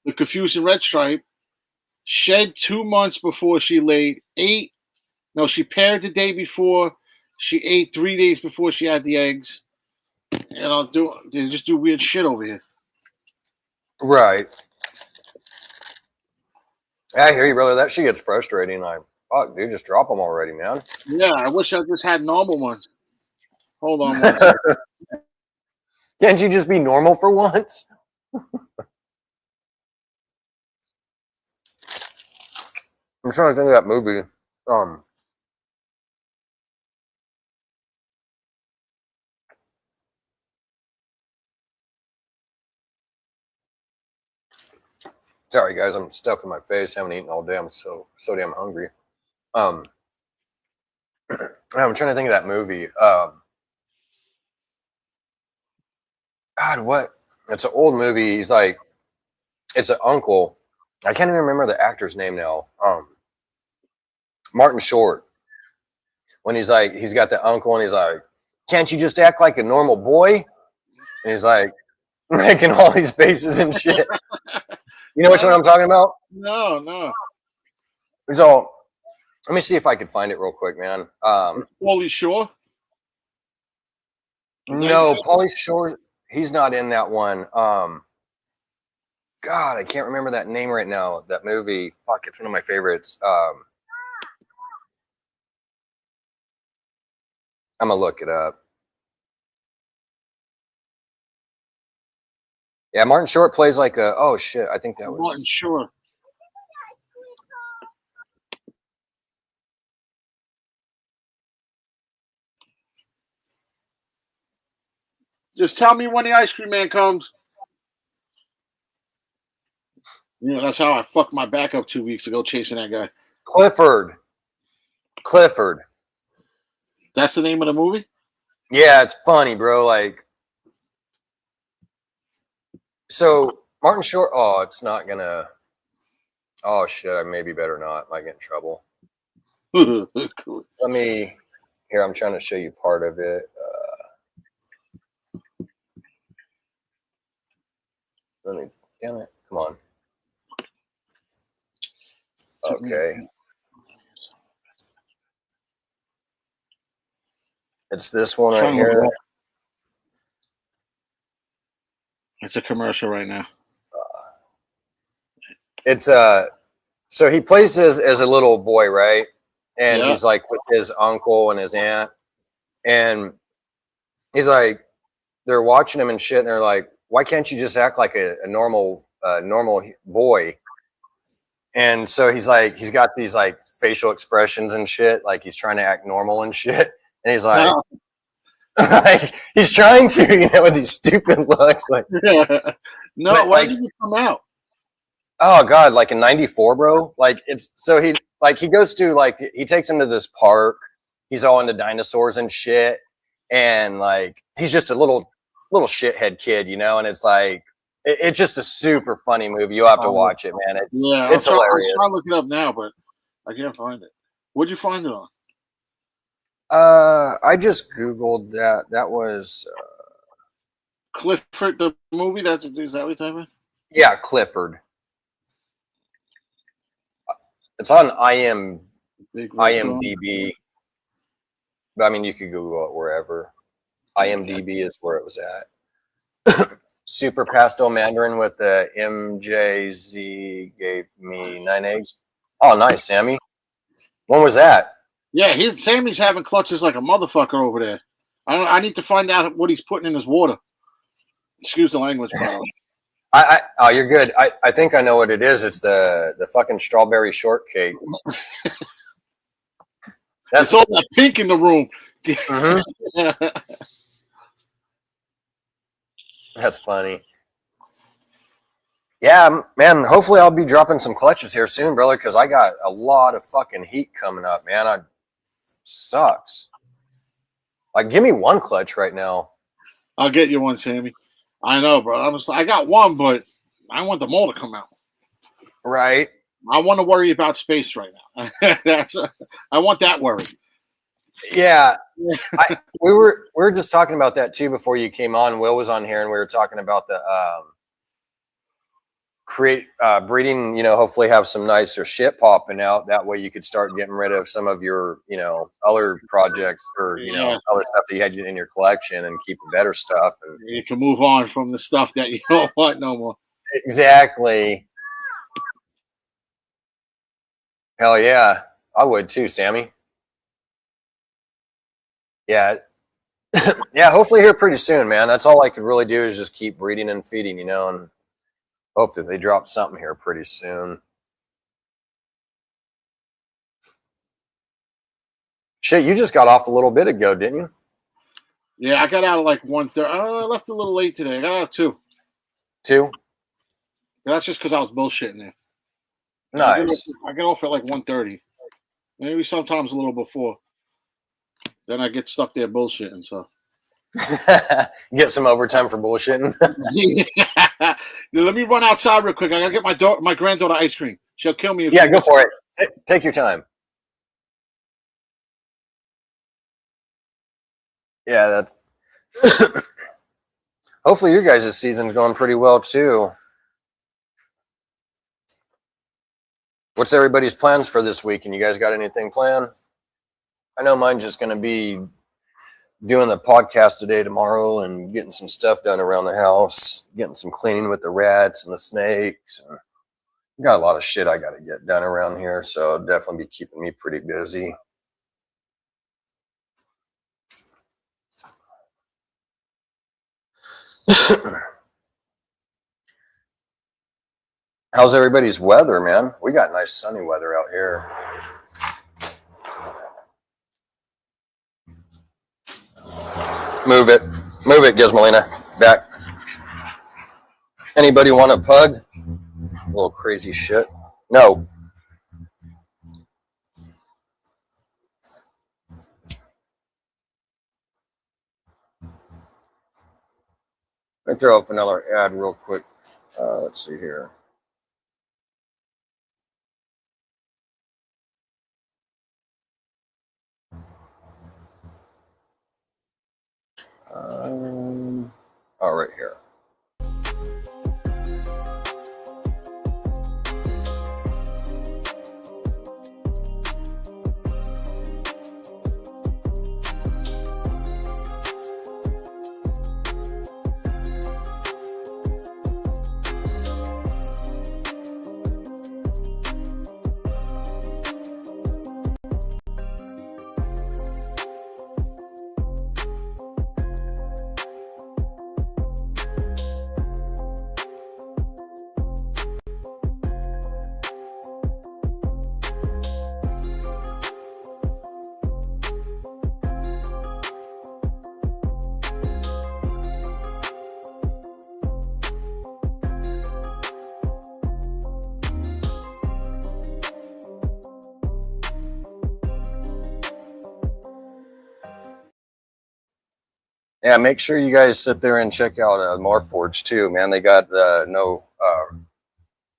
the Confucian red stripe shed 2 months before she laid 8. No, she paired the day before. She ate 3 days before she had the eggs. And they just do weird shit over here. Right. I hear you, brother. That shit gets frustrating. Like, fuck, dude, just drop them already, man. Yeah, I wish I just had normal ones. Hold on. Can't you just be normal for once? I'm trying to think of that movie. Sorry, guys, I'm stuffing my face. I haven't eaten all day. I'm so damn hungry. I'm trying to think of that movie. God, what? It's an old movie. He's like, it's an uncle, I can't even remember the actor's name now. Martin Short. When he's like, he's got the uncle and he's like, can't you just act like a normal boy? And he's like, making all these faces and shit. You know which one I'm talking about? No. So, let me see if I could find it real quick, man. Pauly Shore? No, Pauly Shore, he's not in that one. God, I can't remember that name right now. That movie, fuck, it's one of my favorites. I'm gonna look it up. Yeah, Martin Short plays like a. Oh shit, I think that was Martin Shore. Just tell me when the ice cream man comes. You know, that's how I fucked my back up 2 weeks ago chasing that guy. Clifford. That's the name of the movie? Yeah, it's funny, bro. Like, so Martin Short. Oh, it's not gonna. Oh shit, I maybe better not. Might get in trouble. Cool. Let me. Here, I'm trying to show you part of it. Let me. Damn it! Come on. Okay. It's this one right here. It's a commercial right now. It's so he plays as a little boy, right? And Yeah. he's like with his uncle and his aunt, and he's like, they're watching him and shit, and they're like, why can't you just act like a normal boy? And so he's like, he's got these like facial expressions and shit, like he's trying to act normal and shit, and he's like, like he's trying to, you know, with these stupid looks, like. No, But, why like, did it come out? Oh God, like in '94, bro. Like it's so he goes to like he takes him to this park. He's all into dinosaurs and shit, and like he's just a little shithead kid, you know. And it's like it's just a super funny movie. You'll have to watch it, man. It's hilarious. I'm trying to look it up now, but I can't find it. What'd you find it on? I just Googled that. That was Clifford the movie. Is that what you're talking about? Yeah, Clifford. It's on IMDb. But I mean, you could Google it wherever. IMDb is where it was at. Super Pastel Mandarin with the MJZ gave me 9 eggs. Oh, nice, Sammy. When was that? Yeah, Sammy's having clutches like a motherfucker over there. I need to find out what he's putting in his water. Excuse the language, bro. Oh, you're good. I think I know what it is. It's the fucking strawberry shortcake. That's all that pink in the room. Mm-hmm. That's funny. Yeah, man. Hopefully, I'll be dropping some clutches here soon, brother, because I got a lot of fucking heat coming up, man. Sucks. Like, give me one clutch right now. I'll get you one, Sammy. I know, bro. I got one, but I want them all to come out. Right. I want to worry about space right now. I want that worry. Yeah. We were just talking about that too before you came on. Will was on here, and we were talking about the breeding. You know, hopefully have some nicer shit popping out. That way, you could start getting rid of some of your, you know, other projects or you know other stuff that you had in your collection, and keep the better stuff. And you can move on from the stuff that you don't want no more. Exactly. Hell yeah, I would too, Sammy. Yeah. Yeah, hopefully here pretty soon, man. That's all I could really do is just keep breeding and feeding, you know, and hope that they drop something here pretty soon. Shit, you just got off a little bit ago, didn't you? Yeah, I got out at like 1:30. I left a little late today. I got out at 2. 2? That's just because I was bullshitting there. Nice. I get off at like 1:30. Maybe sometimes a little before. Then I get stuck there bullshitting. So Get some overtime for bullshitting. Let me run outside real quick. I gotta get my granddaughter ice cream. She'll kill me. If Yeah, she go wants for it. Take your time. Yeah, that's. Hopefully, your guys' season's going pretty well too. What's everybody's plans for this week? And you guys got anything planned? I know mine's just going to be doing the podcast today, tomorrow, and getting some stuff done around the house, getting some cleaning with the rats and the snakes. Got a lot of shit I got to get done around here, so it'll definitely be keeping me pretty busy. How's everybody's weather, man? We got nice sunny weather out here. Move it, Gizmalina. Back. Anybody want a pug? A little crazy shit. No. Let me throw up another ad real quick. Let's see here. Right here. Yeah, make sure you guys sit there and check out Morphs too, man. They got no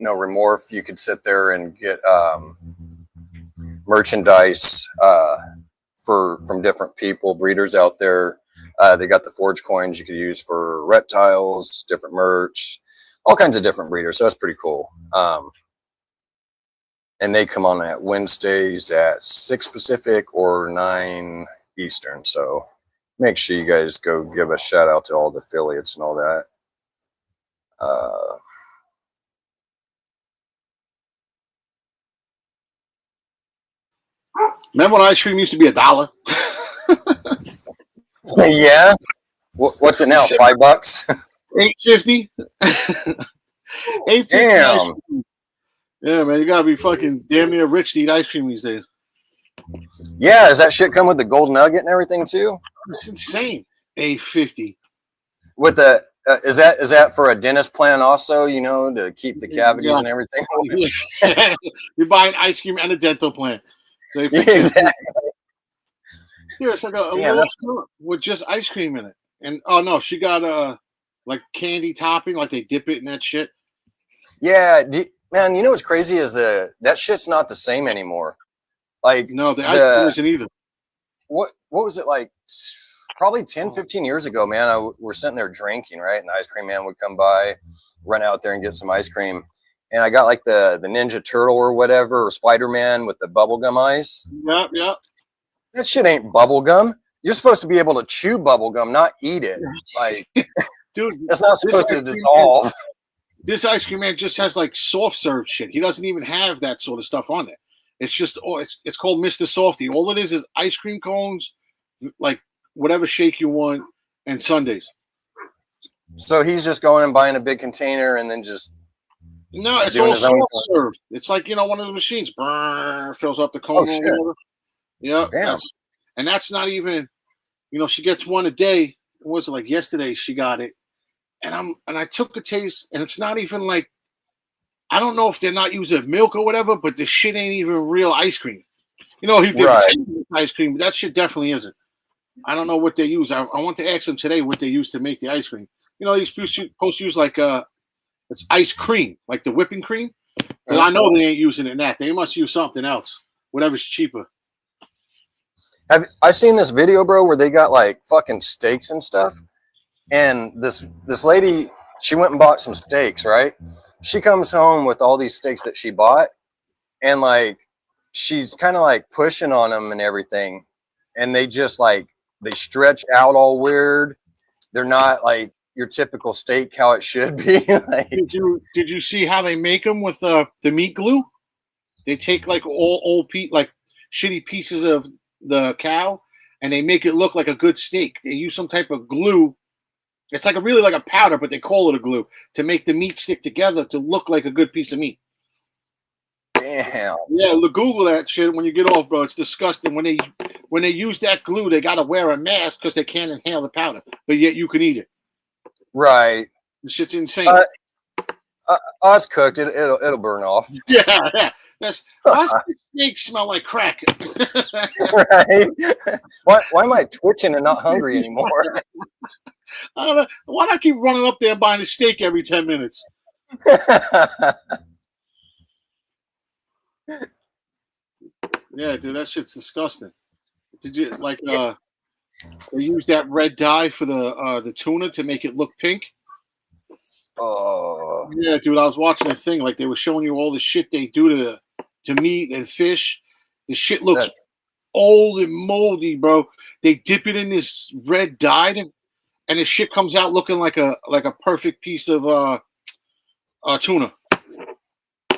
remorse. You could sit there and get merchandise from different people, breeders out there. They got the forge coins you could use for reptiles, different merch, all kinds of different breeders. So that's pretty cool. And they come on at Wednesdays at 6 Pacific or 9 Eastern. So make sure you guys go give a shout out to all the affiliates and all that. Remember when ice cream used to be $1? Yeah. What's it now? $5? $8.50. $8.50. Damn. Yeah, man, you gotta be fucking damn near rich to eat ice cream these days. Yeah, does that shit come with the gold nugget and everything too? It's insane. $8.50. With the is that for a dentist plan also? You know, to keep the cavities and everything. You're buying ice cream and a dental plan. So Exactly. Yeah, it's like a little cup with just ice cream in it. And oh no, she got like candy topping, like they dip it in that shit. Yeah, man. You know what's crazy is that shit's not the same anymore. Like no, the ice cream isn't either. What was it like? Probably 10, 15 years ago, man. We're sitting there drinking, right? And the ice cream man would come by, run out there and get some ice cream. And I got like the Ninja Turtle or whatever, or Spider-Man with the bubblegum ice. Yep. That shit ain't bubblegum. You're supposed to be able to chew bubblegum, not eat it. Like, dude, it's not supposed to dissolve. This ice cream man just has like soft serve shit. He doesn't even have that sort of stuff on it. It's just it's called Mr. Softy. All it is ice cream cones, like whatever shake you want, and sundaes. So he's just going and buying a big container and then just it's all soft serve. It's like one of the machines fills up the cone. Oh, or whatever. Yeah, damn. That's not even. She gets one a day. What was it like yesterday? She got it, and I took a taste, and it's not even like. I don't know if they're not using milk or whatever, but the shit ain't even real ice cream. He did ice cream, but that shit definitely isn't. I don't know what they use. I want to ask them today what they use to make the ice cream. You know, they're supposed to use like it's ice cream, like the whipping cream. Well, I know they ain't using it in that. They must use something else, whatever's cheaper. I seen this video, bro, where they got like fucking steaks and stuff, and this lady, she went and bought some steaks, right? She comes home with all these steaks that she bought, and like she's kind of like pushing on them and everything, and they just like they stretch out all weird. They're not like your typical steak how it should be. Like, did you see how they make them with the meat glue? They take like old like shitty pieces of the cow, and they make it look like a good steak. They use some type of glue. It's like really like a powder, but they call it a glue to make the meat stick together to look like a good piece of meat. damn. Yeah, Google that shit when you get off, bro. It's disgusting. When they use that glue, they gotta wear a mask because they can't inhale the powder, but yet you can eat it. Right. This shit's insane. It's cooked. It'll burn off. Yeah. Why does steak smell like crack? Right? Why am I twitching and not hungry anymore? I don't know. Why do I keep running up there buying a steak every 10 minutes? Yeah, dude, that shit's disgusting. Did you like they use that red dye for the tuna to make it look pink? Oh. Yeah, dude, I was watching a thing like they were showing you all the shit they do to meat and fish. The shit looks old and moldy, bro. They dip it in this red dye, and the shit comes out looking like a perfect piece of tuna.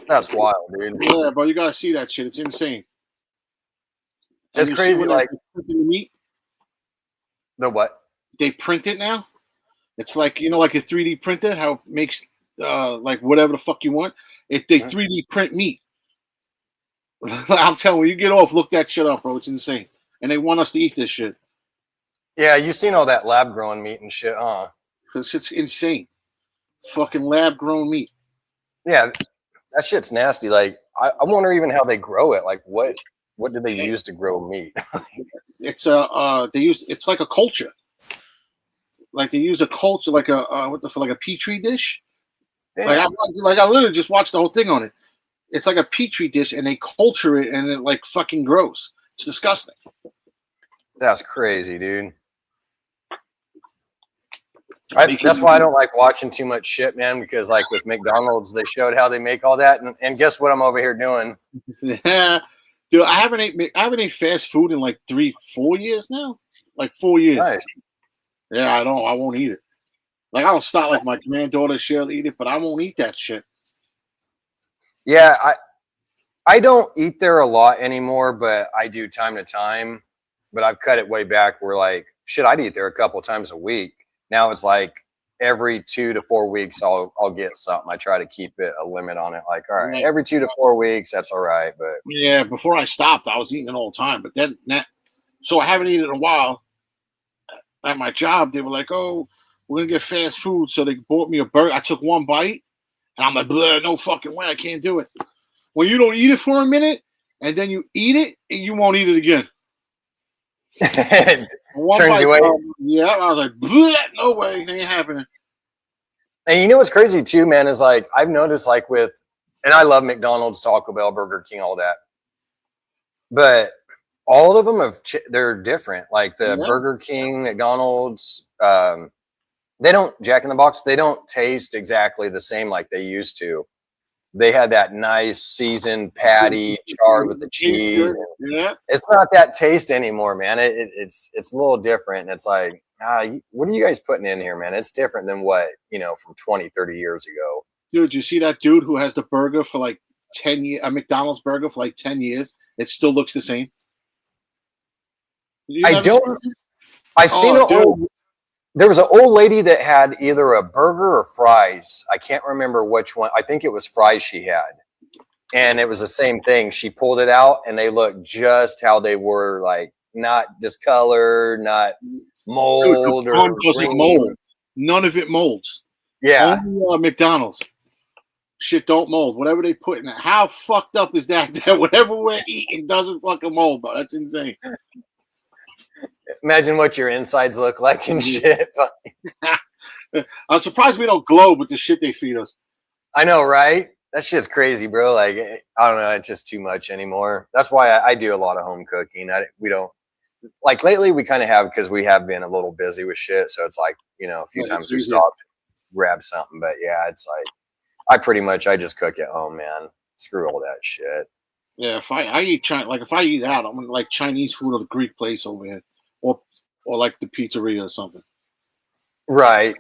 That's wild, dude. Yeah, bro, you gotta see that shit. It's insane. It's crazy. Like the meat, the what? they print it now. It's like, you know, like a 3D printer, how it makes like whatever the fuck you want. They 3D print meat. I'm telling you, you get off, look that shit up, bro. It's insane. And they want us to eat this shit. Yeah, you've seen all that lab grown meat and shit, huh? Because it's insane. Fucking lab grown meat. Yeah, that shit's nasty. Like, I wonder even how they grow it. Like, what do they use to grow meat? It's it's like a culture. Like they use a culture, like like a petri dish. Like I literally just watched the whole thing on it. It's like a petri dish, and they culture it, and it like fucking grows. It's disgusting. That's crazy, dude. That's why I don't like watching too much shit, man. Because like with McDonald's, they showed how they make all that, and guess what I'm over here doing? Yeah, dude, I haven't ate fast food in like 3-4 years now. Like 4 years. Nice. Yeah, I won't eat it. Like I don't stop. Like my granddaughter, she'll eat it, but I won't eat that shit. Yeah, I don't eat there a lot anymore, but I do time to time. But I've cut it way back where like shit, I'd eat there a couple times a week. Now it's like every 2 to 4 weeks I'll get something. I try to keep it a limit on it. Like, all right, every 2 to 4 weeks, that's all right. But yeah, before I stopped, I was eating it all the time. But then so I haven't eaten it in a while. At my job, they were like, "Oh, we're gonna get fast food." So they bought me a burger. I took one bite, and I'm like, "No fucking way, I can't do it." When you don't eat it for a minute, and then you eat it, and you won't eat it again. Turns you away. Yeah, I was like, "No way, it ain't happening." And you know what's crazy too, man, is like I've noticed like and I love McDonald's, Taco Bell, Burger King, all that, but all of them they're different. Like the Burger King, McDonald's, they don't Jack in the Box. They don't taste exactly the same like they used to. They had that nice seasoned patty charred with the cheese. Yeah, it's not that taste anymore, man. It's a little different. It's like, what are you guys putting in here, man? It's different than what, from 20, 30 years ago. Dude, you see that dude who has the burger for like 10 years, a McDonald's burger for like 10 years? It still looks the same. There was an old lady that had either a burger or fries. I can't remember which one. I think it was fries she had. And it was the same thing. She pulled it out and they looked just how they were, like not discolored, not mold. Dude, or doesn't mold. None of it molds. Yeah. Only McDonald's. Shit don't mold. Whatever they put in it. How fucked up is that? That whatever we're eating doesn't fucking mold, bro. That's insane. Imagine what your insides look like and shit. I'm surprised we don't glow with the shit they feed us. I know, right? That shit's crazy, bro. Like, I don't know. It's just too much anymore. That's why I do a lot of home cooking. We don't, like, lately we kind of have, because we have been a little busy with shit. So it's like, a few times we stop, grab something. But yeah, it's like, I just cook at home, man. Screw all that shit. Yeah, if I eat if I eat out, I'm gonna like Chinese food or the Greek place over here, or like the pizzeria or something. Right.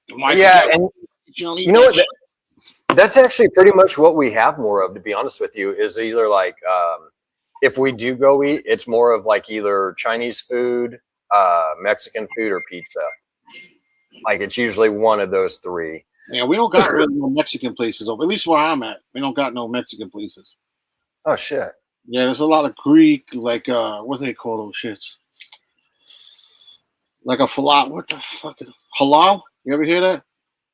Yeah, and you know what? That's actually pretty much what we have more of, to be honest with you, is either like if we do go eat, it's more of like either Chinese food, Mexican food, or pizza. Like it's usually one of those three. Yeah, we don't got really no Mexican places over. At least where I'm at, we don't got no Mexican places. Oh shit. Yeah, there's a lot of Greek, like what do they call those shits? Like a falafel. What the fuck is halal? You ever hear that?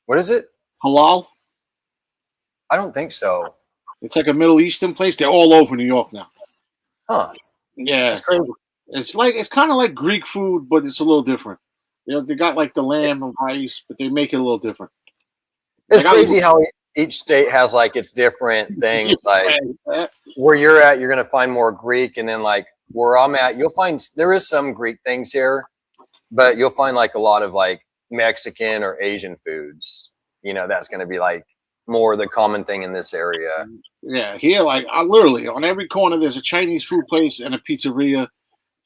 What is it? Halal? I don't think so. It's like a Middle Eastern place. They're all over New York now. Huh. Yeah. That's crazy. It's kind of like Greek food, but it's a little different. They got like the lamb and rice, but they make it a little different. It's crazy how each state has like its different things. Like where you're at, you're gonna find more Greek, and then like where I'm at, you'll find there is some Greek things here, but you'll find like a lot of like Mexican or Asian foods. That's gonna be like more the common thing in this area. Yeah, here, like I literally on every corner there's a Chinese food place and a pizzeria,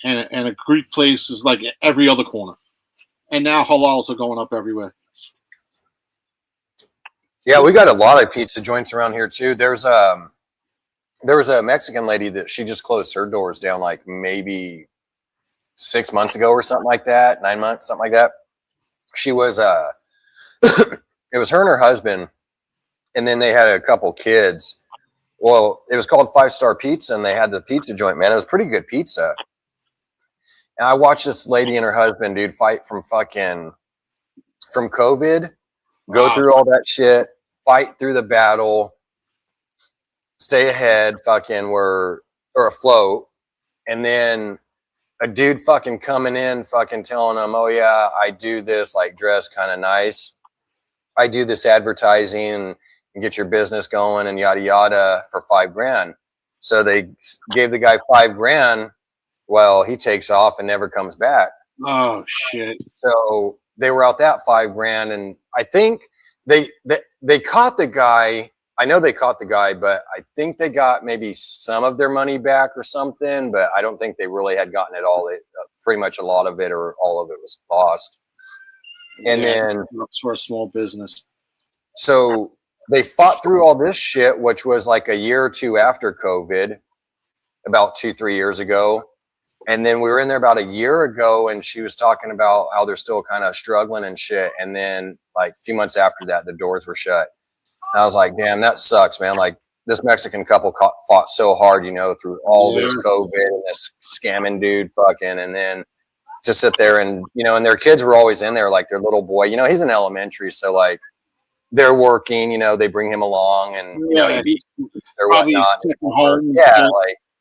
and a Greek place is like every other corner. And now halals are going up everywhere. Yeah, we got a lot of pizza joints around here too. There was a Mexican lady that she just closed her doors down like maybe 6 months ago or something like that, 9 months, something like that. She was it was her and her husband, and then they had a couple kids. Well, it was called 5 Star Pizza, and they had the pizza joint, man. It was pretty good pizza. And I watched this lady and her husband, dude, fight from COVID, go through all that shit, fight through the battle, stay ahead, or afloat. And then a dude fucking coming in, fucking telling them, oh yeah, I do this, like dress kind of nice. I do this advertising and get your business going and yada, yada for $5,000. So they gave the guy $5,000. Well, he takes off and never comes back. Oh shit! So they were out that $5,000, and I think they caught the guy. I know they caught the guy, but I think they got maybe some of their money back or something. But I don't think they really had gotten it all. Pretty much a lot of it or all of it was lost. And then that's for a small business. So they fought through all this shit, which was like a year or two after COVID, about 2-3 years ago. And then we were in there about a year ago, and she was talking about how they're still kind of struggling and shit. And then like a few months after that, the doors were shut. And I was like, damn, that sucks, man. Like this Mexican couple fought so hard, through all this COVID and this scamming dude fucking. And then to sit there and, and their kids were always in there, like their little boy, he's in elementary. So like they're working, they bring him along and, he beats or whatnot.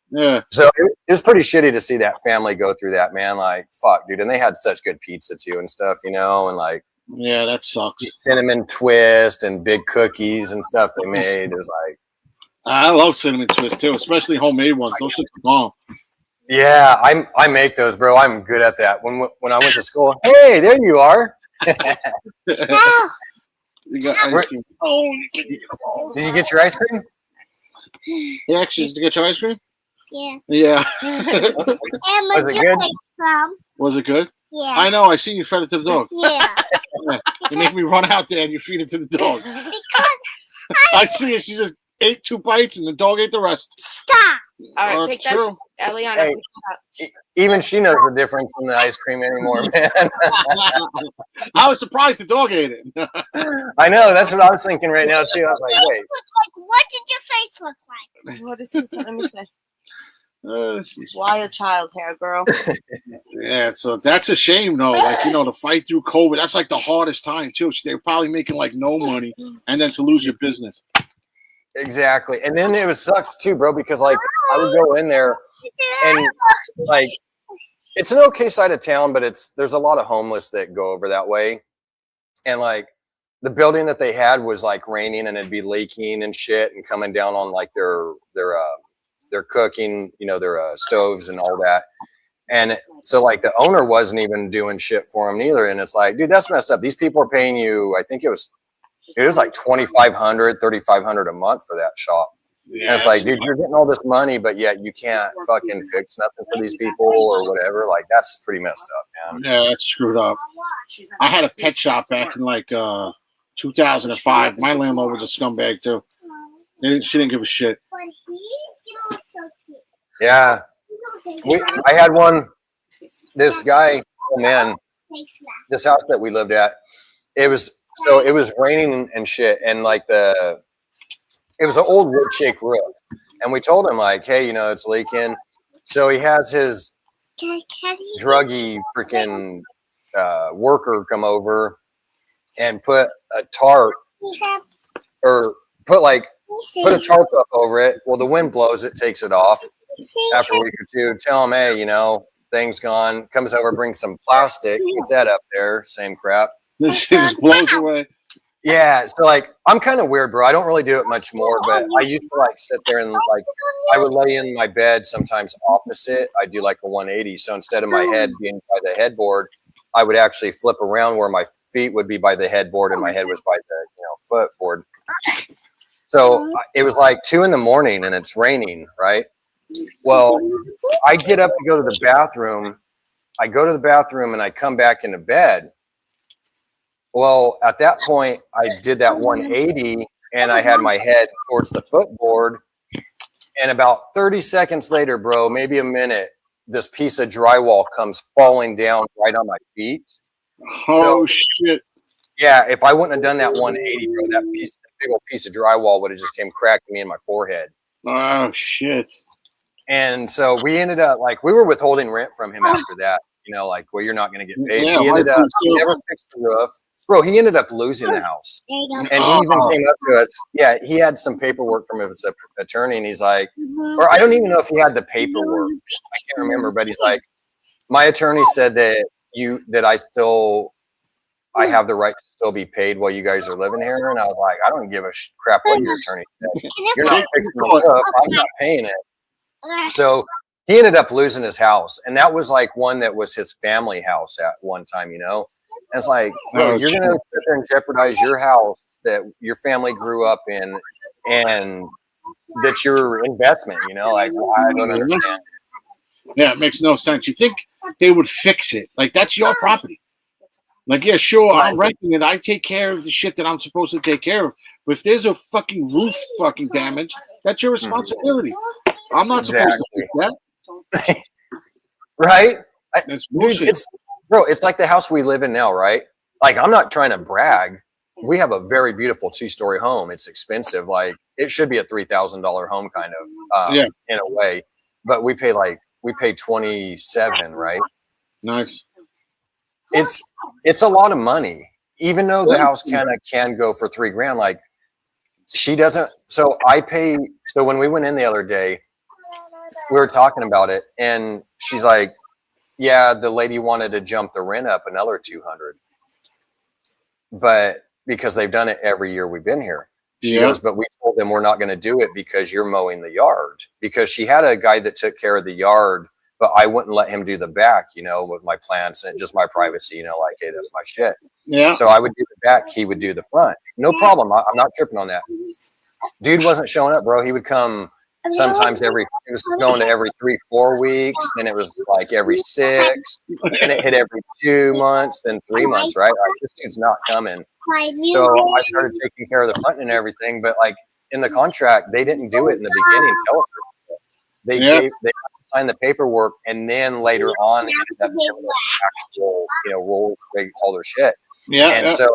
Yeah. So it was pretty shitty to see that family go through that, man. Like, fuck, dude. And they had such good pizza too and stuff, and like, yeah, that sucks. Cinnamon twist and big cookies and stuff they made. It was like, I love cinnamon twist too, especially homemade ones. Those shits are bomb. Yeah, I make those, bro. I'm good at that. When I went to school, hey, there you are. You got ice cream. Did you get your ice cream? Yeah, actually, did you get your ice cream? Yeah. Yeah. Was it good? Was it good? Yeah. I know. I seen you fed it to the dog. Yeah. You make me run out there and you feed it to the dog. Because I see it. She just ate 2 bites and the dog ate the rest. stop. All right, That's pick true. that. Eliana, Hey, pick even she knows the difference in the ice cream anymore, man. I was surprised the dog ate it. I know. That's what I was thinking right now too. I was like, wait. What did your face look like? what is it? Let me see. She's Why a child hair, girl? Yeah, so that's a shame though. Like, to fight through COVID, that's like the hardest time too. They were probably making like no money, and then to lose your business. Exactly. And then it sucks too, bro, because like I would go in there and like it's an okay side of town, but there's a lot of homeless that go over that way. And like the building that they had was like raining and it'd be leaking and shit and coming down on like their cooking, their stoves and all that. And so like the owner wasn't even doing shit for them neither. And it's like, dude, that's messed up. These people are paying you, I think it was like $2,500, $3,500 a month for that shop. Yeah, and it's like, dude, you're getting all this money, but yet you can't fucking fix nothing for these people or whatever. Like, that's pretty messed up, man. Yeah, that's screwed up. I had a pet shop back in like 2005. My landlord was a scumbag too. She didn't give a shit. Yeah. I had one, this guy, oh man, this house that we lived at, it was raining and shit. And like it was an old wood shake roof. And we told him like, hey, it's leaking. So he has his druggy freaking worker come over and put a tarp or put a tarp up over it. Well, the wind blows it, takes it off. After a week or two, tell him, hey, thing's gone. Comes over, brings some plastic, puts that up there, same crap. This just blows away. Yeah, so like I'm kind of weird, bro. I don't really do it much more, but I used to like sit there and like I would lay in my bed sometimes opposite. I do like a 180. So instead of my head being by the headboard, I would actually flip around where my feet would be by the headboard and my head was by the footboard. So it was like 2 a.m. and it's raining, right? Well, I get up to go to the bathroom. I go to the bathroom and I come back into bed. Well, at that point, I did that 180 and I had my head towards the footboard. And about 30 seconds later, bro, maybe a minute, this piece of drywall comes falling down right on my feet. Oh, shit. Yeah, if I wouldn't have done that 180, bro, that big old piece of drywall would have just came cracking me in my forehead. Oh, shit. And so we ended up, like, we were withholding rent from him after that. Like, well, you're not going to get paid. Yeah, he ended up, he never fixed the roof. Bro, he ended up losing the house. And he even came up to us. Yeah, he had some paperwork from his attorney, and he's like, or I don't even know if he had the paperwork. I can't remember, but he's like, my attorney said that I have the right to still be paid while you guys are living here. And I was like, I don't give a crap what your attorney said. You're not fixing the roof. I'm not paying it. So he ended up losing his house. And that was like one that was his family house at one time, And it's like, bro, you're going to sit there and jeopardize your house that your family grew up in and that's your investment, Like, I don't understand. Yeah, it makes no sense. You think they would fix it. Like, that's your property. Like, yeah, sure, I'm renting it. I take care of the shit that I'm supposed to take care of. But if there's a fucking roof fucking damage, that's your responsibility. I'm not supposed to fix that. Right? That's bullshit. Dude, it's like the house we live in now, right? Like, I'm not trying to brag. We have a very beautiful 2-story home. It's expensive. Like, it should be a $3,000 home kind of in a way. But we pay 27, right? Nice. It's a lot of money, even though the house can go for $3,000. Like, she doesn't. So I pay. So when we went in the other day, we were talking about it, and she's like, "Yeah, the lady wanted to jump the rent up another $200, but because they've done it every year we've been here." She goes, "But we told them we're not going to do it because you're mowing the yard." Because she had a guy that took care of the yard. But I wouldn't let him do the back, with my plants and just my privacy, like, hey, that's my shit. Yeah. So I would do the back. He would do the front. No problem. I'm not tripping on that. Dude wasn't showing up, bro. He would come sometimes he was going to every 3-4 weeks. Then it was like every 6. Then it hit every 2 months, then 3 months, right? Like, this dude's not coming. So I started taking care of the front and everything. But like in the contract, they didn't do it in the beginning. They signed the paperwork, and then later on they ended up giving us actual, roll all their shit. Yeah. And so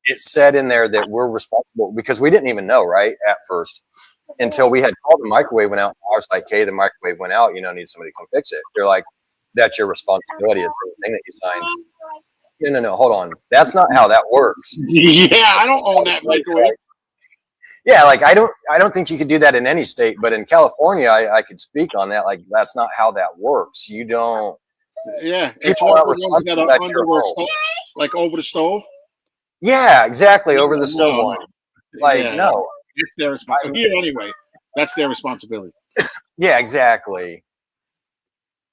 it said in there that we're responsible because we didn't even know, right, at first, until we had called the microwave went out. I was like, hey, the microwave went out, need somebody to come fix it. They're like, that's your responsibility. It's the thing that you signed. No, hold on. That's not how that works. Yeah, I don't own that microwave. Yeah, like I don't think you could do that in any state, but in California, I could speak on that. Like, that's not how that works. You don't Yeah, it's People one aren't of the ones that responsible are that under your the home. stove, like over the stove. Yeah, exactly. Over the No, stove no. one. Like, Yeah, no. it's their responsibility. Here anyway, that's their responsibility. Yeah, exactly.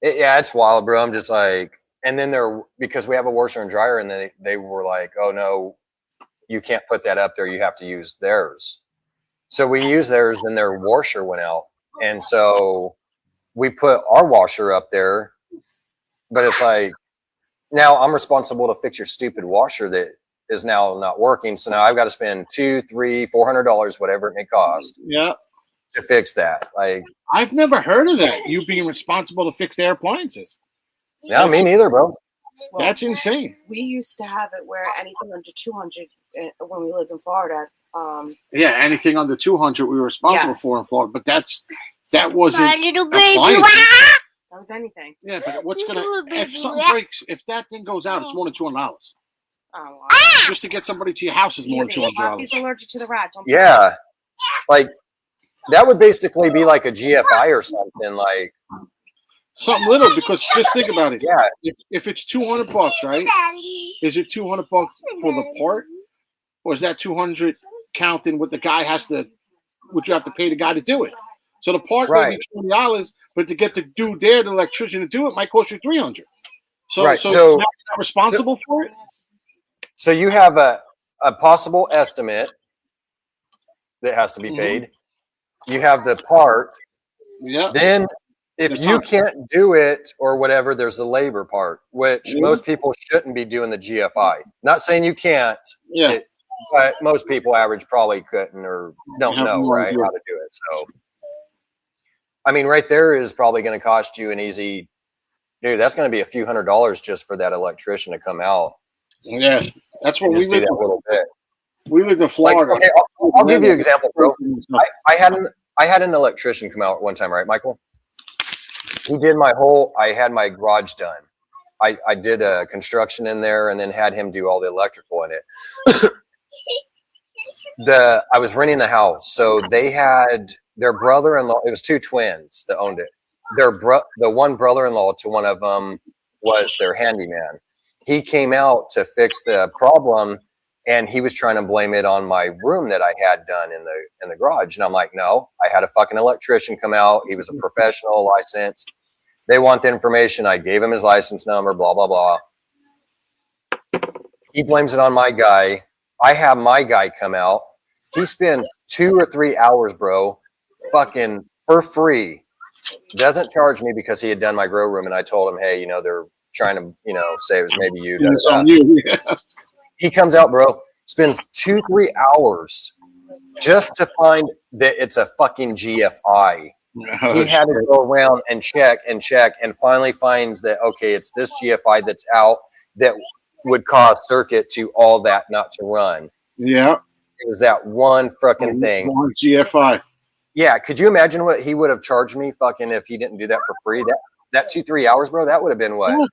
Yeah, it's wild, bro. I'm just like, and then because we have a washer and dryer, and they were like, oh no, you can't put that up there. You have to use theirs. So we used theirs, and their washer went out, and so we put our washer up there. But it's like, now I'm responsible to fix your stupid washer that is now not working. So now I've got to spend $200, $300, $400, whatever it may cost, Yeah, to fix that. Like, I've never heard of that. You being responsible to fix their appliances. yeah, me neither, bro. Well, That's insane. we used to have it where anything under 200 when we lived in Florida. Yeah, anything under 200 we were responsible for in Florida, but that wasn't My little baby. appliances. That was anything. Yeah, but what's gonna Little if baby. something breaks, if that thing goes out, it's more than $200. Oh, wow. Just to get somebody to your house is more than Easy. $200. He's allergic to the rat. Don't Yeah. Like, that would basically be like a GFI or something. Like, Something little, because just think about it. yeah, If it's $200, right? Is it $200 for the part, or is that 200 counting what the guy what you have to pay the guy to do it? So the part may be $20, but to get the dude there, the electrician to do it, might cost you $300. So Right. so So- you're not responsible for it. so you have a possible estimate that has to be Mhm. paid. You have the part. Yeah. Then, if The you time. can't do it or whatever, there's the labor part, which Mhm. most people shouldn't be doing the GFI. Not saying you can't, Yeah. but most people average probably couldn't or don't Have know, no right, idea. how to do it. So, I mean, right there is probably going to cost you an easy, dude, that's going to be a few $100s just for that electrician to come out Yeah. That's what and we just do lived. that little bit. We lived in Like, Florida. okay, I'll give you an example, bro. I had an electrician come out one time, right, Michael? He did I had my garage done. I did a construction in there and then had him do all the electrical in it. I was renting the house, so they had their brother-in-law. It was two twins that owned it. The one brother-in-law to one of them was their handyman. He came out to fix the problem, and he was trying to blame it on my room that I had done in the garage. And I'm like, no, I had a fucking electrician come out. He was a professional, licensed. They want the information. I gave him his license number, blah, blah, blah. He blames it on my guy. I have my guy come out. He spends 2 or 3 hours, bro, fucking for free. Doesn't charge me because he had done my grow room. And I told him, hey, they're trying to, say it was maybe you. It's on you. Yeah. He comes out, bro, spends 2-3 hours just to find that it's a fucking GFI. He had to go around and check and finally finds that, okay, it's this GFI that's out that would cause circuit to all that not to run. Yeah. It was that one fucking thing. One GFI. Yeah, could you imagine what he would have charged me fucking if he didn't do that for free? That 2-3 hours, bro, that would have been what?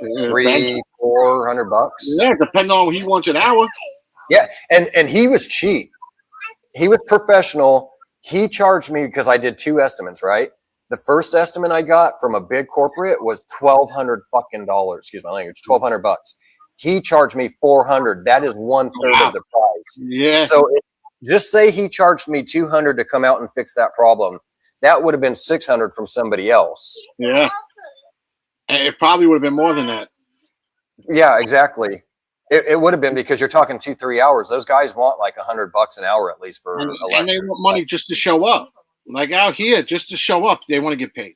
$300-400? Yeah, depending on what he wants an hour. Yeah, and he was cheap. He was professional. He charged me because I did 2 estimates, right? The first estimate I got from a big corporate was $1,200 fucking dollars. Excuse my language, $1,200. He charged me $400. That is 1/3 of the price. Yeah. So just say he charged me $200 to come out and fix that problem. That would have been $600 from somebody else. Yeah. And it probably would have been more than that. Yeah, exactly. It would have been, because you're talking 2-3 hours. Those guys want like $100 an hour at least for And electric. they want money just to show up. Like out here, just to show up, they want to get paid.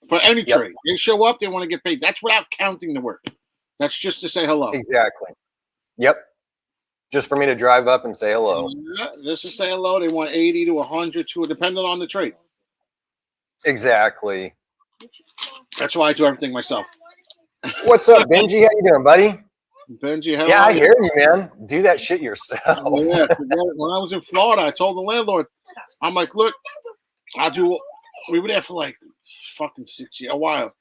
For any trade. They show up, they want to get paid. That's without counting the work. That's just to say hello. Exactly. Yep. Just for me to drive up and say hello. Yeah, just to say hello. They want 80 to 100 to depending on the trade. Exactly. That's why I do everything myself. What's up, Benji? How you doing, buddy? Benji, how Yeah, are I you? hear you, man. Do that shit yourself. Yeah, when I was in Florida, I told the landlord, I'm like, look, we were there for like fucking 6 years, a while.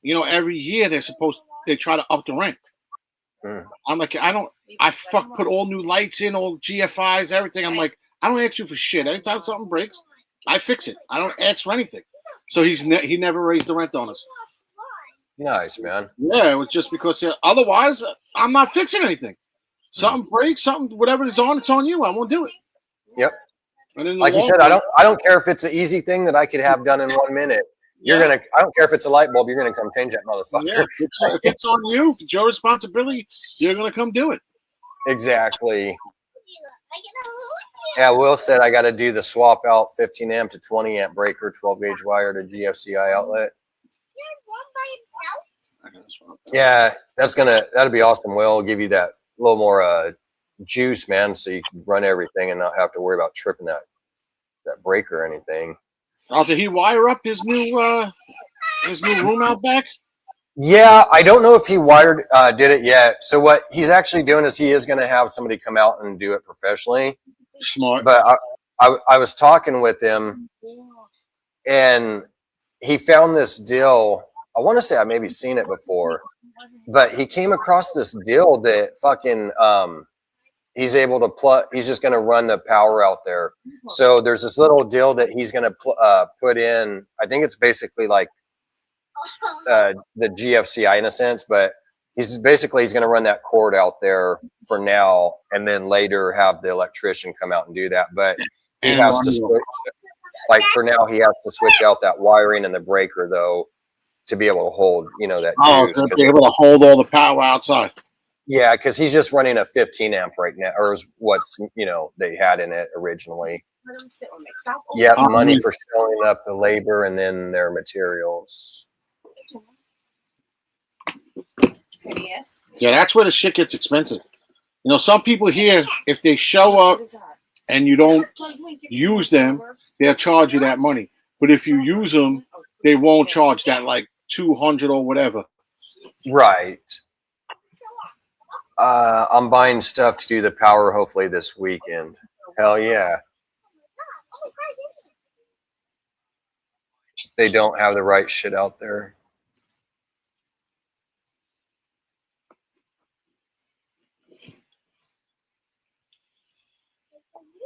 Every year they try to up the rent. I'm like, put all new lights in, all GFIs, everything. I'm like, I don't ask you for shit. Anytime something breaks, I fix it. I don't ask for anything. So he never raised the rent on us. Nice, man. Yeah, it was just because otherwise I'm not fixing anything. Something breaks, something, whatever is on, it's on you. I won't do it. Yep. And then Like you said, I don't care if it's an easy thing that I could have done in 1 minute. I don't care if it's a light bulb. You're gonna come change that motherfucker. Yeah, if it's on you, if it's your responsibility, you're gonna come do it. Exactly. Yeah, Will said I got to do the swap out 15 amp to 20 amp breaker, 12 gauge wire to GFCI outlet. Yeah, that'd be awesome. Will give you that little more juice, man, so you can run everything and not have to worry about tripping that breaker or anything. Oh, did he wire up his new room out back? Yeah, I don't know if he did it yet. So what he's actually doing is he is going to have somebody come out and do it professionally. Smart. But I was talking with him, and he found this deal. I want to say I maybe seen it before, but he came across this deal that fucking he's able to plug. He's just going to run the power out there. So there's this little deal that he's going to put in. I think it's basically like the GFCI in a sense, but he's going to run that cord out there for now, and then later have the electrician come out and do that. But he has to switch. Like for now, he has to switch out that wiring and the breaker though to be able to hold, that. Oh, to be able to hold all the power outside. Yeah, because he's just running a 15 amp right now, or is what's they had in it originally. Yeah, money for showing up the labor and then their materials. Yeah, that's where the shit gets expensive. Some people here, if they show up and you don't use them, they'll charge you that money. But if you use them, they won't charge that like $200 or whatever. Right. I'm buying stuff to do the power hopefully this weekend. Hell yeah. They don't have the right shit out there.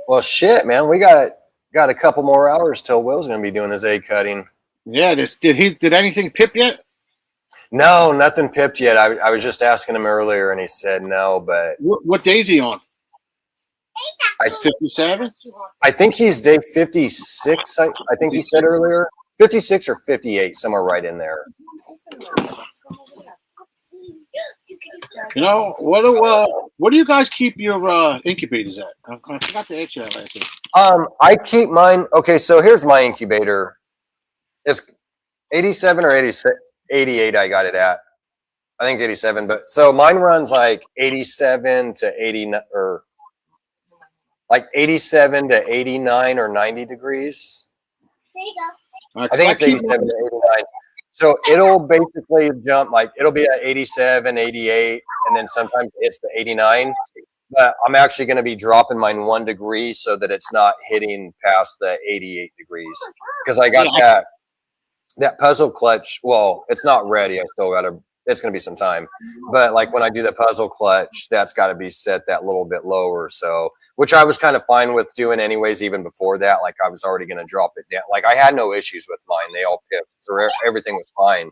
Well, shit, man. We got a couple more hours till Will's going to be doing his egg cutting. Yeah. Did anything pip yet? No, nothing pipped yet. I was just asking him earlier, and he said no. But what day is he on? 57. I think he's day 56. I think he said earlier 56 or 58, somewhere right in there. What do you guys keep your incubators at? I forgot to ask you that last time. I keep mine. Okay, so here's my incubator. It's 87 or 88. I got it at. I think 87. But so mine runs like 87 to 89, or like 87 to 89 or 90 degrees. There you go. I think it's 87 to 89. So it'll basically jump, like it'll be at 87, 88, and then sometimes it's the 89. But I'm actually going to be dropping mine 1 degree so that it's not hitting past the 88 degrees. Because I got that puzzle clutch. Well, it's not ready. It's going to be some time. But like when I do the puzzle clutch, that's got to be set that little bit lower. So, which I was kind of fine with doing anyways, even before that. Like I was already going to drop it down. Like I had no issues with mine. They all pipped. Everything was fine.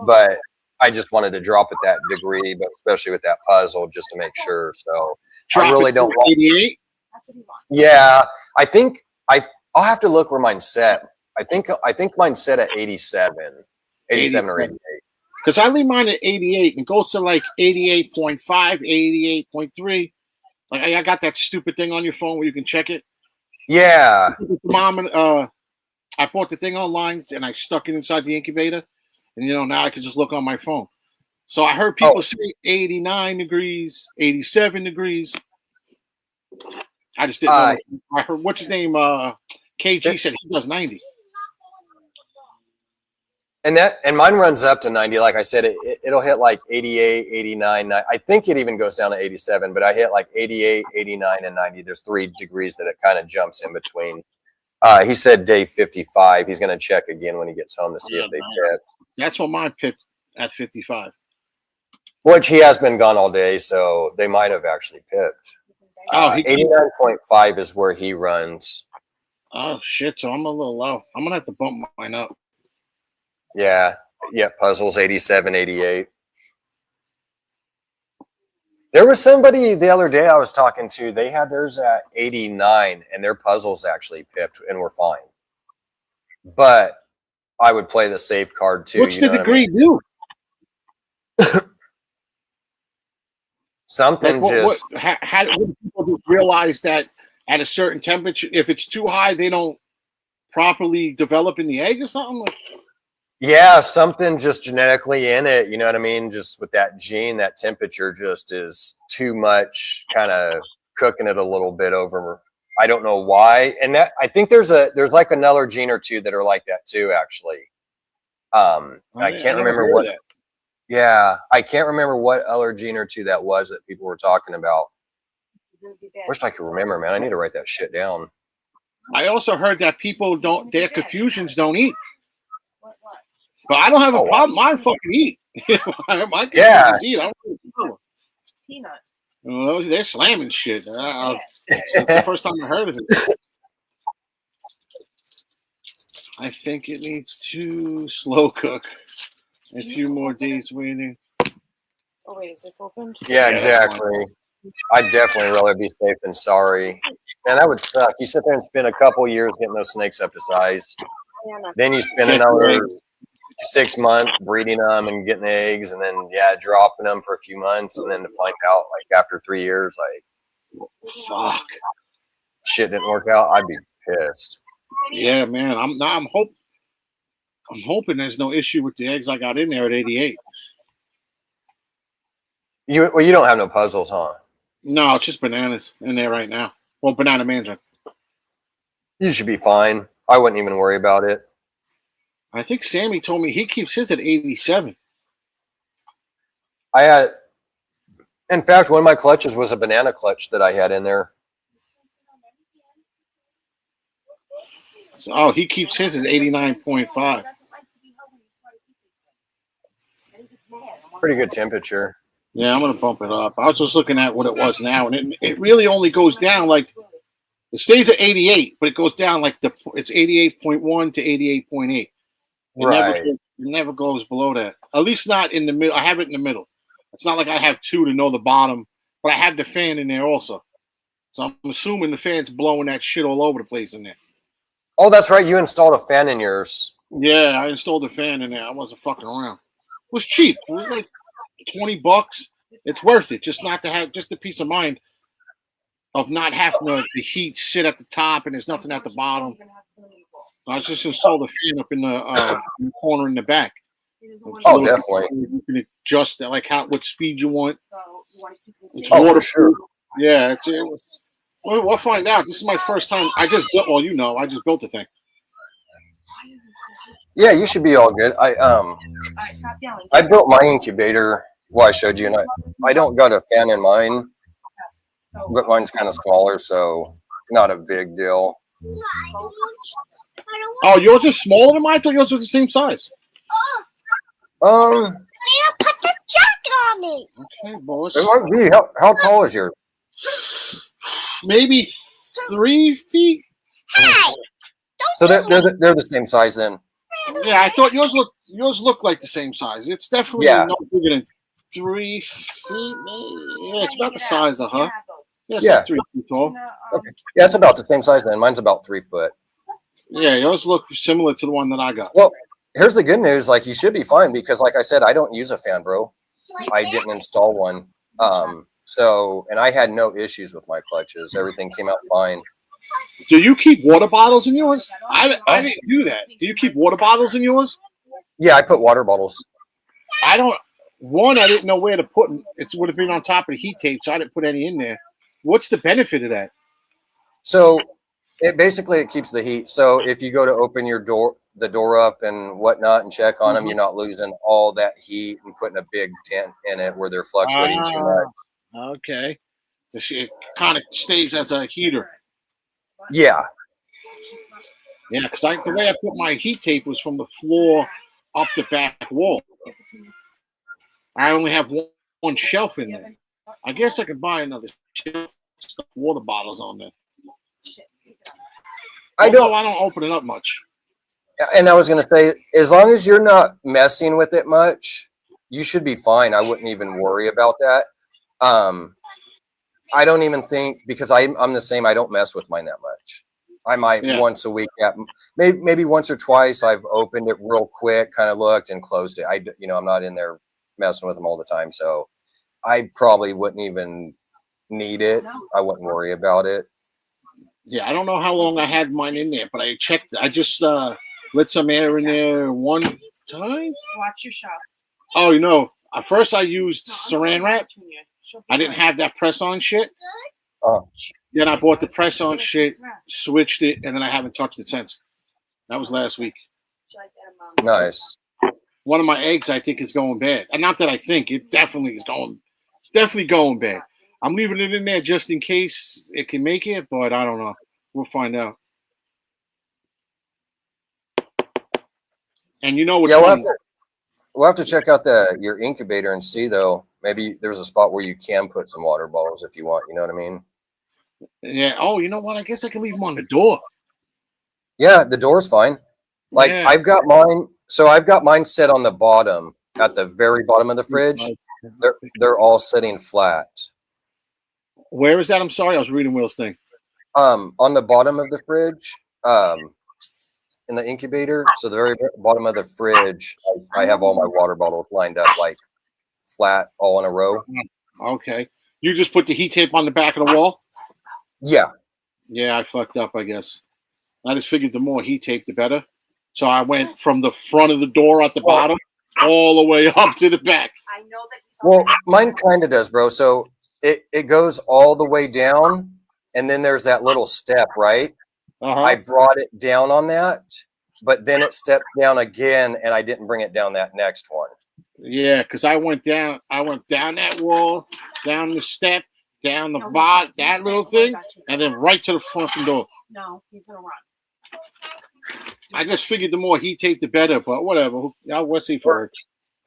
But I just wanted to drop it that degree, but especially with that puzzle, just to make sure. So I really don't want 88. Yeah, I think I'll have to look where mine's set. I think mine's set at 87 or 88. Because I leave mine at 88 and goes to like 88.5, 88.3. Like I got that stupid thing on your phone where you can check it. Yeah. Mom, I bought the thing online and I stuck it inside the incubator. And, now I can just look on my phone. So I heard people say 89 degrees, 87 degrees. I just didn't know. I heard, what's his name? KG said he does 90. And mine runs up to 90. Like I said, it'll hit like 88, 89. I think it even goes down to 87, but I hit like 88, 89, and 90. There's 3 degrees that it kind of jumps in between. He said day 55. He's going to check again when he gets home to see if they pipped. That's what mine pipped at 55. Which he has been gone all day, so they might have actually pipped. 89.5 is where he runs. Oh, shit. So I'm a little low. I'm going to have to bump mine up. Yeah. Yeah, puzzles 87, 88. There was somebody the other day I was talking to. They had theirs at 89, and their puzzles actually pipped and were fine. But I would play the safe card too. What's you the know degree what I mean? do? Something just. How do people just realize that at a certain temperature, if it's too high, they don't properly develop in the egg or something? Yeah, something just genetically in it. You know what I mean? Just with that gene, that temperature just is too much, kind of cooking it a little bit over. I don't know why. And that I think there's like another gene or two that are like that too, actually. I can't remember what. That. Yeah, I can't remember what other gene or two that was that people were talking about. Wish I could remember, man. I need to write that shit down. I also heard that people their confusions don't eat. But I don't have a problem. Mine fucking eat. My confusions eat. I don't have a problem. Peanut. Well, they're slamming shit. It's the first time I heard of it. I think it needs to slow cook. A few more days waiting. Oh wait, is this open? Yeah, exactly. I'd definitely rather be safe than sorry. Man, that would suck. You sit there and spend a couple years getting those snakes up to size. Then you spend another 6 months breeding them and getting the eggs, and then dropping them for a few months, and then to find out like after 3 years, like fuck, shit didn't work out. I'd be pissed. Yeah, man. I'm hoping there's no issue with the eggs I got in there at 88. You don't have no puzzles, huh? No, it's just bananas in there right now. Well, banana mandarin. You should be fine. I wouldn't even worry about it. I think Sammy told me he keeps his at 87. In fact, one of my clutches was a banana clutch that I had in there. So, he keeps his at 89.5. Pretty good temperature. Yeah, I'm going to bump it up. I was just looking at what it was now, and it really only goes down like, it stays at 88, but it goes down like it's 88.1 to 88.8. It never goes below that. At least not in the middle. I have it in the middle. It's not like I have two to know the bottom, but I have the fan in there also. So I'm assuming the fan's blowing that shit all over the place in there. Oh, that's right. You installed a fan in yours. Yeah, I installed a fan in there. I wasn't fucking around. It was cheap. It was like $20. It's worth it. Just not to have just the peace of mind of not having the heat sit at the top and there's nothing at the bottom. I just installed a fan up in the corner in the back. Oh, definitely. You can adjust that, like what speed you want. For sure. Yeah, we'll find out. This is my first time. I just built. Well, I just built the thing. Yeah, you should be all good. I built my incubator. Well, I showed you, and I don't got a fan in mine, but mine's kind of smaller, so not a big deal. Oh, yours is smaller than mine? I thought yours was the same size. Put the jacket on me. Okay, boss. It might be. How tall is yours? Maybe 3 feet. Hey! So they're the same size then. Yeah, I thought yours looked like the same size. It's definitely no bigger than 3 feet. Yeah, it's about the size of her. Yeah, it's like 3 feet tall. Okay. Yeah, it's about the same size then. Mine's about 3 foot. Yeah, yours look similar to the one that I got. Well, here's the good news. Like, you should be fine because, like I said, I don't use a fan, bro. I didn't install one. And I had no issues with my clutches. Everything came out fine. Do you keep water bottles in yours? I didn't do that. Do you keep water bottles in yours? Yeah, I put water bottles. I don't. One, I didn't know where to put them. It would have been on top of the heat tape, so I didn't put any in there. What's the benefit of that? So it keeps the heat. So if you go to open the door up and whatnot and check on them, you're not losing all that heat and putting a big tent in it where they're fluctuating too much. Okay. It kind of stays as a heater. Yeah. Yeah, because the way I put my heat tape was from the floor up the back wall. I only have one shelf in there. I guess I could buy another shelf, stuff water bottles on there. I don't open it up much. And I was going to say, as long as you're not messing with it much, you should be fine. I wouldn't even worry about that. I don't even think, because I'm the same. I don't mess with mine that much. I might once a week, maybe once or twice. I've opened it real quick, kind of looked and closed it. I'm not in there messing with them all the time, so I probably wouldn't even need it. I wouldn't worry about it. Yeah, I don't know how long I had mine in there, but I checked. I just lit some air in there one time. Watch your shot. Oh, at first I used saran wrap. I didn't have that press-on shit. Oh. Then I bought the press-on shit, switched it, and then I haven't touched it since. That was last week. Nice. One of my eggs, I think, is going bad. And not that I think, it definitely is going bad. I'm leaving it in there just in case it can make it, but I don't know. We'll find out. And what's funny? We'll have to check out your incubator and see, though. Maybe there's a spot where you can put some water bottles if you want. You know what I mean? Yeah. Oh, you know what? I guess I can leave them on the door. Yeah, the door's fine. Like I've got mine. So I've got mine set on the bottom, at the very bottom of the fridge. They're all sitting flat. Where is that? I'm sorry, I was reading Will's thing. On the bottom of the fridge, in the incubator. So the very bottom of the fridge, I have all my water bottles lined up like flat, all in a row. Okay. You just put the heat tape on the back of the wall? Yeah. Yeah, I fucked up, I guess. I just figured the more heat tape, the better. So I went from the front of the door at the bottom all the way up to the back. I know that he's Well, mine kind of does, bro. So it goes all the way down, and then there's that little step, right? I brought it down on that, but then it stepped down again, and I didn't bring it down that next one. Yeah, because I went down that wall, down the step, down the bottom, that little thing, and then right to the front door. No, he's gonna run. I just figured the more heat tape, the better, but whatever. We'll see for it.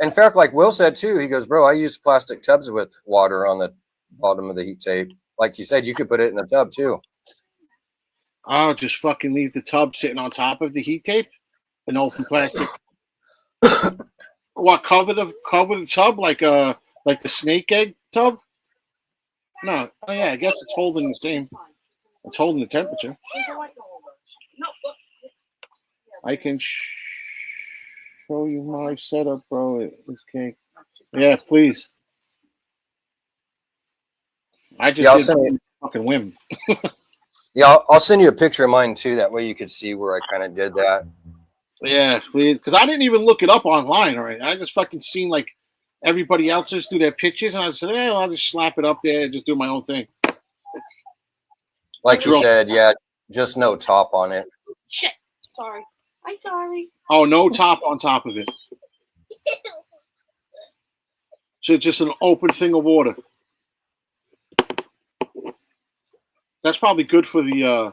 In fact, like Will said too, he goes, bro, I use plastic tubs with water on the bottom of the heat tape. Like you said, you could put it in a tub too. I'll just fucking leave the tub sitting on top of the heat tape, an open plastic. What, cover the tub like the snake egg tub? No. Oh yeah, I guess it's holding the same. It's holding the temperature. I can show you my setup, bro. It's cake. Yeah, please. I just did fucking whim. Yeah, I'll send you a picture of mine too. That way you could see where I kind of did that. Yeah, please. Because I didn't even look it up online or anything. I just fucking seen like everybody else's do their pictures, and I said, I'll just slap it up there and just do my own thing. Like you said, yeah, just no top on it. Shit. Sorry. I'm sorry. Oh, no top on top of it. So it's just an open thing of water. That's probably good for the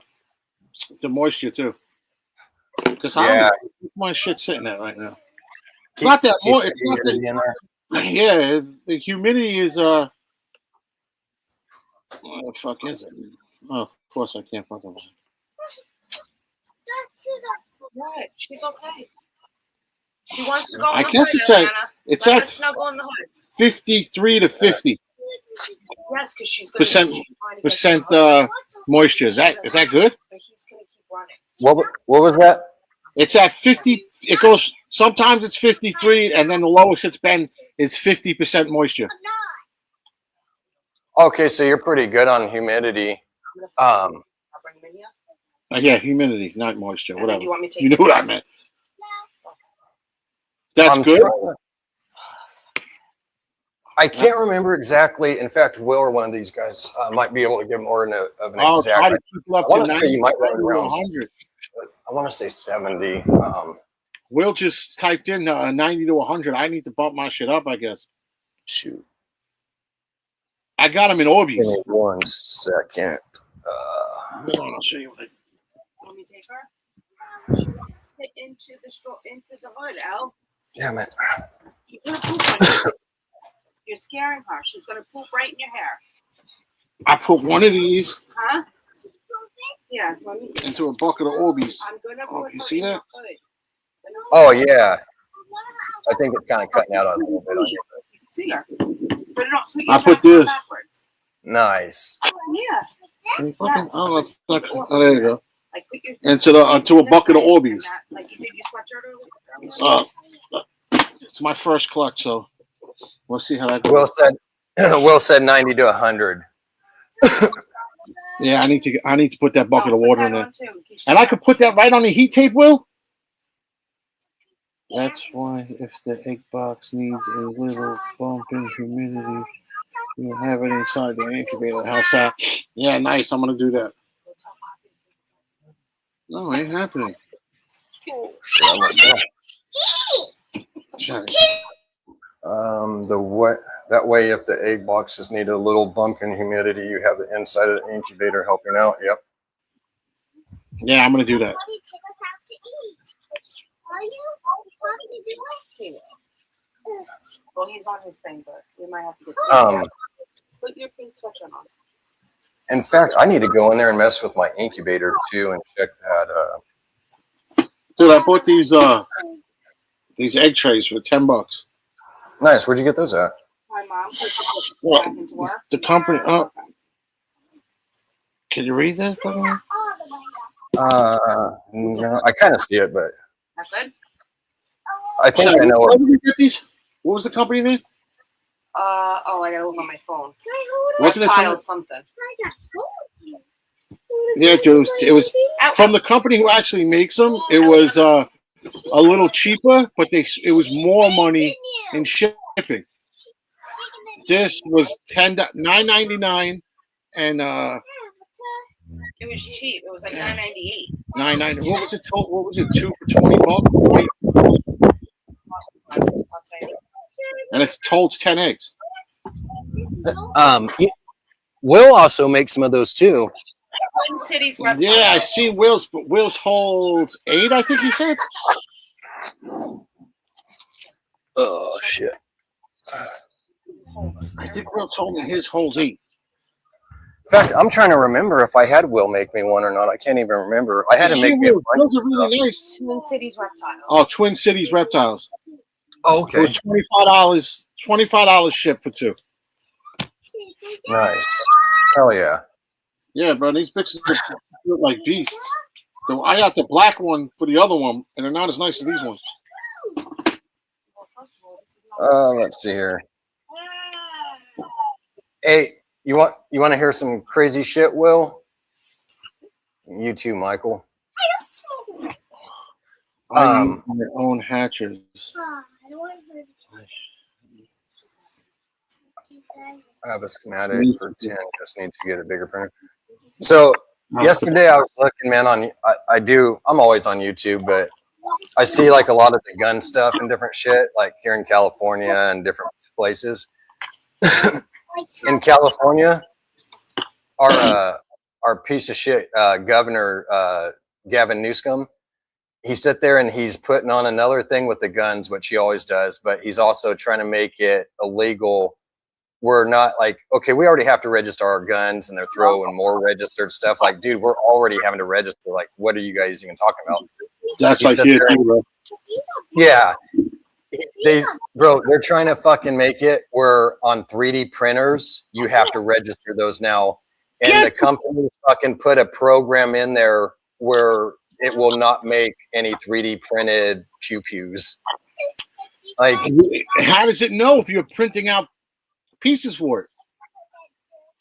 moisture too. Because my shit's sitting there right now. It's not that more. It's not that. Yeah, the humidity is what the fuck is it? Oh, of course I can't fucking. What? She's okay. She wants to go. I guess it's at snuggle in the hood. 53 to 50. Yes, because she's going percent moisture. Is that good? But he's going to keep running. What was that? It's at 50. It goes. Sometimes it's 53, and then the lowest it's been is 50% moisture. Okay, so you're pretty good on humidity. Yeah, humidity, not moisture. Whatever. You want me to you know what I meant. That's good. I can't remember exactly. In fact, Will or one of these guys might be able to give more of an exact. I want to say you might run around 100. I want to say 70. Will just typed in 90 to 100. I need to bump my shit up, I guess. Shoot. I got him in Orbeez. Give me 1 second. Hold on, I'll show you. Want me to take her? She wants to fit into the hood, Al. Damn it. She's gonna poop on you. You're scaring her. She's gonna poop right in your hair. I put one of these. Huh? Yeah. Into a bucket of Orbeez. I'm gonna put you her see in that? the hood. Oh yeah, I think it's kind of cutting out a little bit on you. See her. Put it on. I put this. Backwards. Nice. Yeah. Oh, no, it's not, oh, there you go. Like put your Into a bucket of Orbeez. Like you did your sweatshirt earlier. It's my first clutch, so we'll see how that goes. Will said 90 to 100. Yeah, I need to put that bucket of water in there, and I could put that right on the heat tape, Will. That's why if the egg box needs a little bump in humidity, you have it inside the incubator. How's that? Yeah, nice. I'm gonna do that. No, it ain't happening. Shit, I almost fell. Shut it. That way, if the egg boxes need a little bump in humidity, you have the inside of the incubator helping out. Yep. Yeah, I'm gonna do that. Let me take us out to eat. Are you? Want me to do it? Well, he's on his thing, but we might have to get. Put your pink sweatshirt on. In fact, I need to go in there and mess with my incubator too and check that. Dude, I bought these egg trays for $10. Nice. Where'd you get those at? My mom took What? back into work. The company. Can you read that? All the way up. No, I kind of see it, but That's good. I think I know. Where did you get these? What was the company name? Oh, I gotta look on my phone. Can I hold it? Wasn't it Reptile from? something. I got hold of you. Yeah, dude, it was from the company who actually makes them. It was a little cheaper, but it was more money in shipping. This was $9.99 and It was cheap. It was like $9.98. $9.99. What was it? What was it? 2 for $20? 20, I'll tell you. and it's told 10 eggs. Will also make some of those too. Twin Cities Reptile. Yeah, I see Will's, but Will's holds 8. I think he said. Oh shit! I think Will told me his holds 8. In fact, I'm trying to remember if I had Will make me one or not. I can't even remember. I had to make me a bunch of Those are really stuff. nice. Twin Cities Reptile. Oh, Twin Cities Reptiles. Oh, It was $25. $25 shipped for 2. Nice. Hell yeah. Yeah, bro, these bitches look like beasts. So I got the black one for the other one, and they're not as nice as these ones. Well, first of all, this is not Let's see here. Hey, you want to hear some crazy shit, Will? You too, Michael. I use my own hatchers. I don't want her to. I have a schematic for 10. Just need to get a bigger printer. So yesterday I was looking, man, on I'm always on YouTube, but I see like a lot of the gun stuff and different shit, like here in California and different places. In California, our piece of shit governor Gavin Newsom, he sat there and he's putting on another thing with the guns, which he always does, but he's also trying to make it illegal. We're not like, okay, we already have to register our guns, and they're throwing more registered stuff. Like, dude, we're already having to register. Like, what are you guys even talking about? That's He like sat you, there and- bro. Yeah. They're trying to fucking make it where on 3D printers, you have to register those now. And the companies fucking put a program in there where it will not make any 3D printed pew-pews. Like, How does it know if you're printing out pieces for it?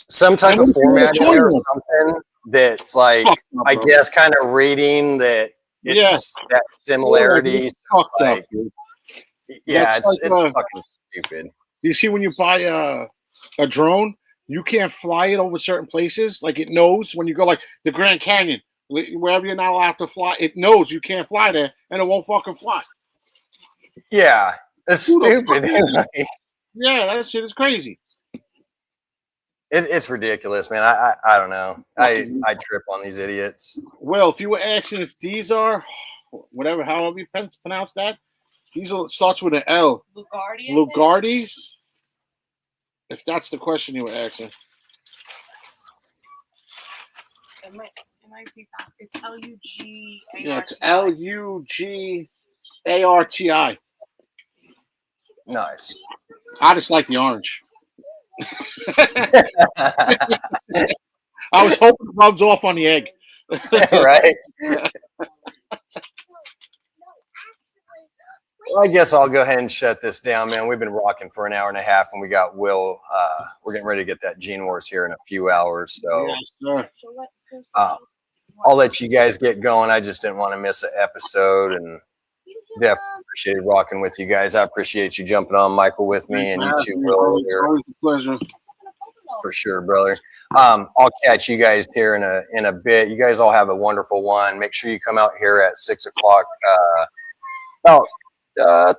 some type And of what if you format want a or toy one? something that's like, Fucked up, I bro. guess, kind of reading that it's that similarity. It's fucked up, Like, dude. yeah, That's it's like, fucking stupid. You see, when you buy a drone, you can't fly it over certain places. Like, it knows when you go, like the Grand Canyon, wherever you're not allowed to fly, it knows you can't fly there, and it won't fucking fly. Yeah, it's Who the fuck stupid. is Like, Yeah, that shit is crazy. it's ridiculous, man. I don't know. I trip on these idiots. Well, if you were asking if these are whatever, however you pronounce that, starts with an L. Lugardi. Lugardis. If that's the question you were asking. It might be that. It's LUG. Yeah, it's LUG. ARTI. Nice. I just like the orange. I was hoping it rubs off on the egg. Right. Well, I guess I'll go ahead and shut this down, man. We've been rocking for an hour and a half, and we got Will. We're getting ready to get that Gene Wars here in a few hours. So Yes, sir. I'll let you guys get going. I just didn't want to miss an episode, and definitely appreciated rocking with you guys. I appreciate you jumping on, Michael, with me, and you too, Will. It's always a pleasure. For sure, brother. I'll catch you guys here in a bit. You guys all have a wonderful one. Make sure you come out here at 6 o'clock. About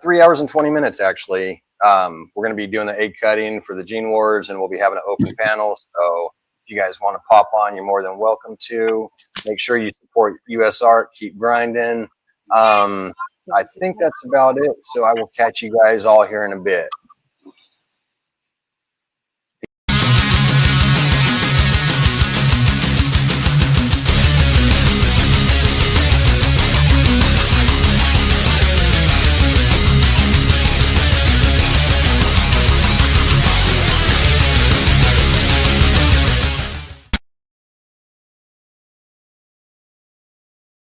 3 hours and 20 minutes, actually. We're going to be doing the egg cutting for the Gene Wars, and we'll be having an open panel. So if you guys want to pop on, you're more than welcome to. Make sure you support US Art. Keep grinding. I think that's about it. So I will catch you guys all here in a bit.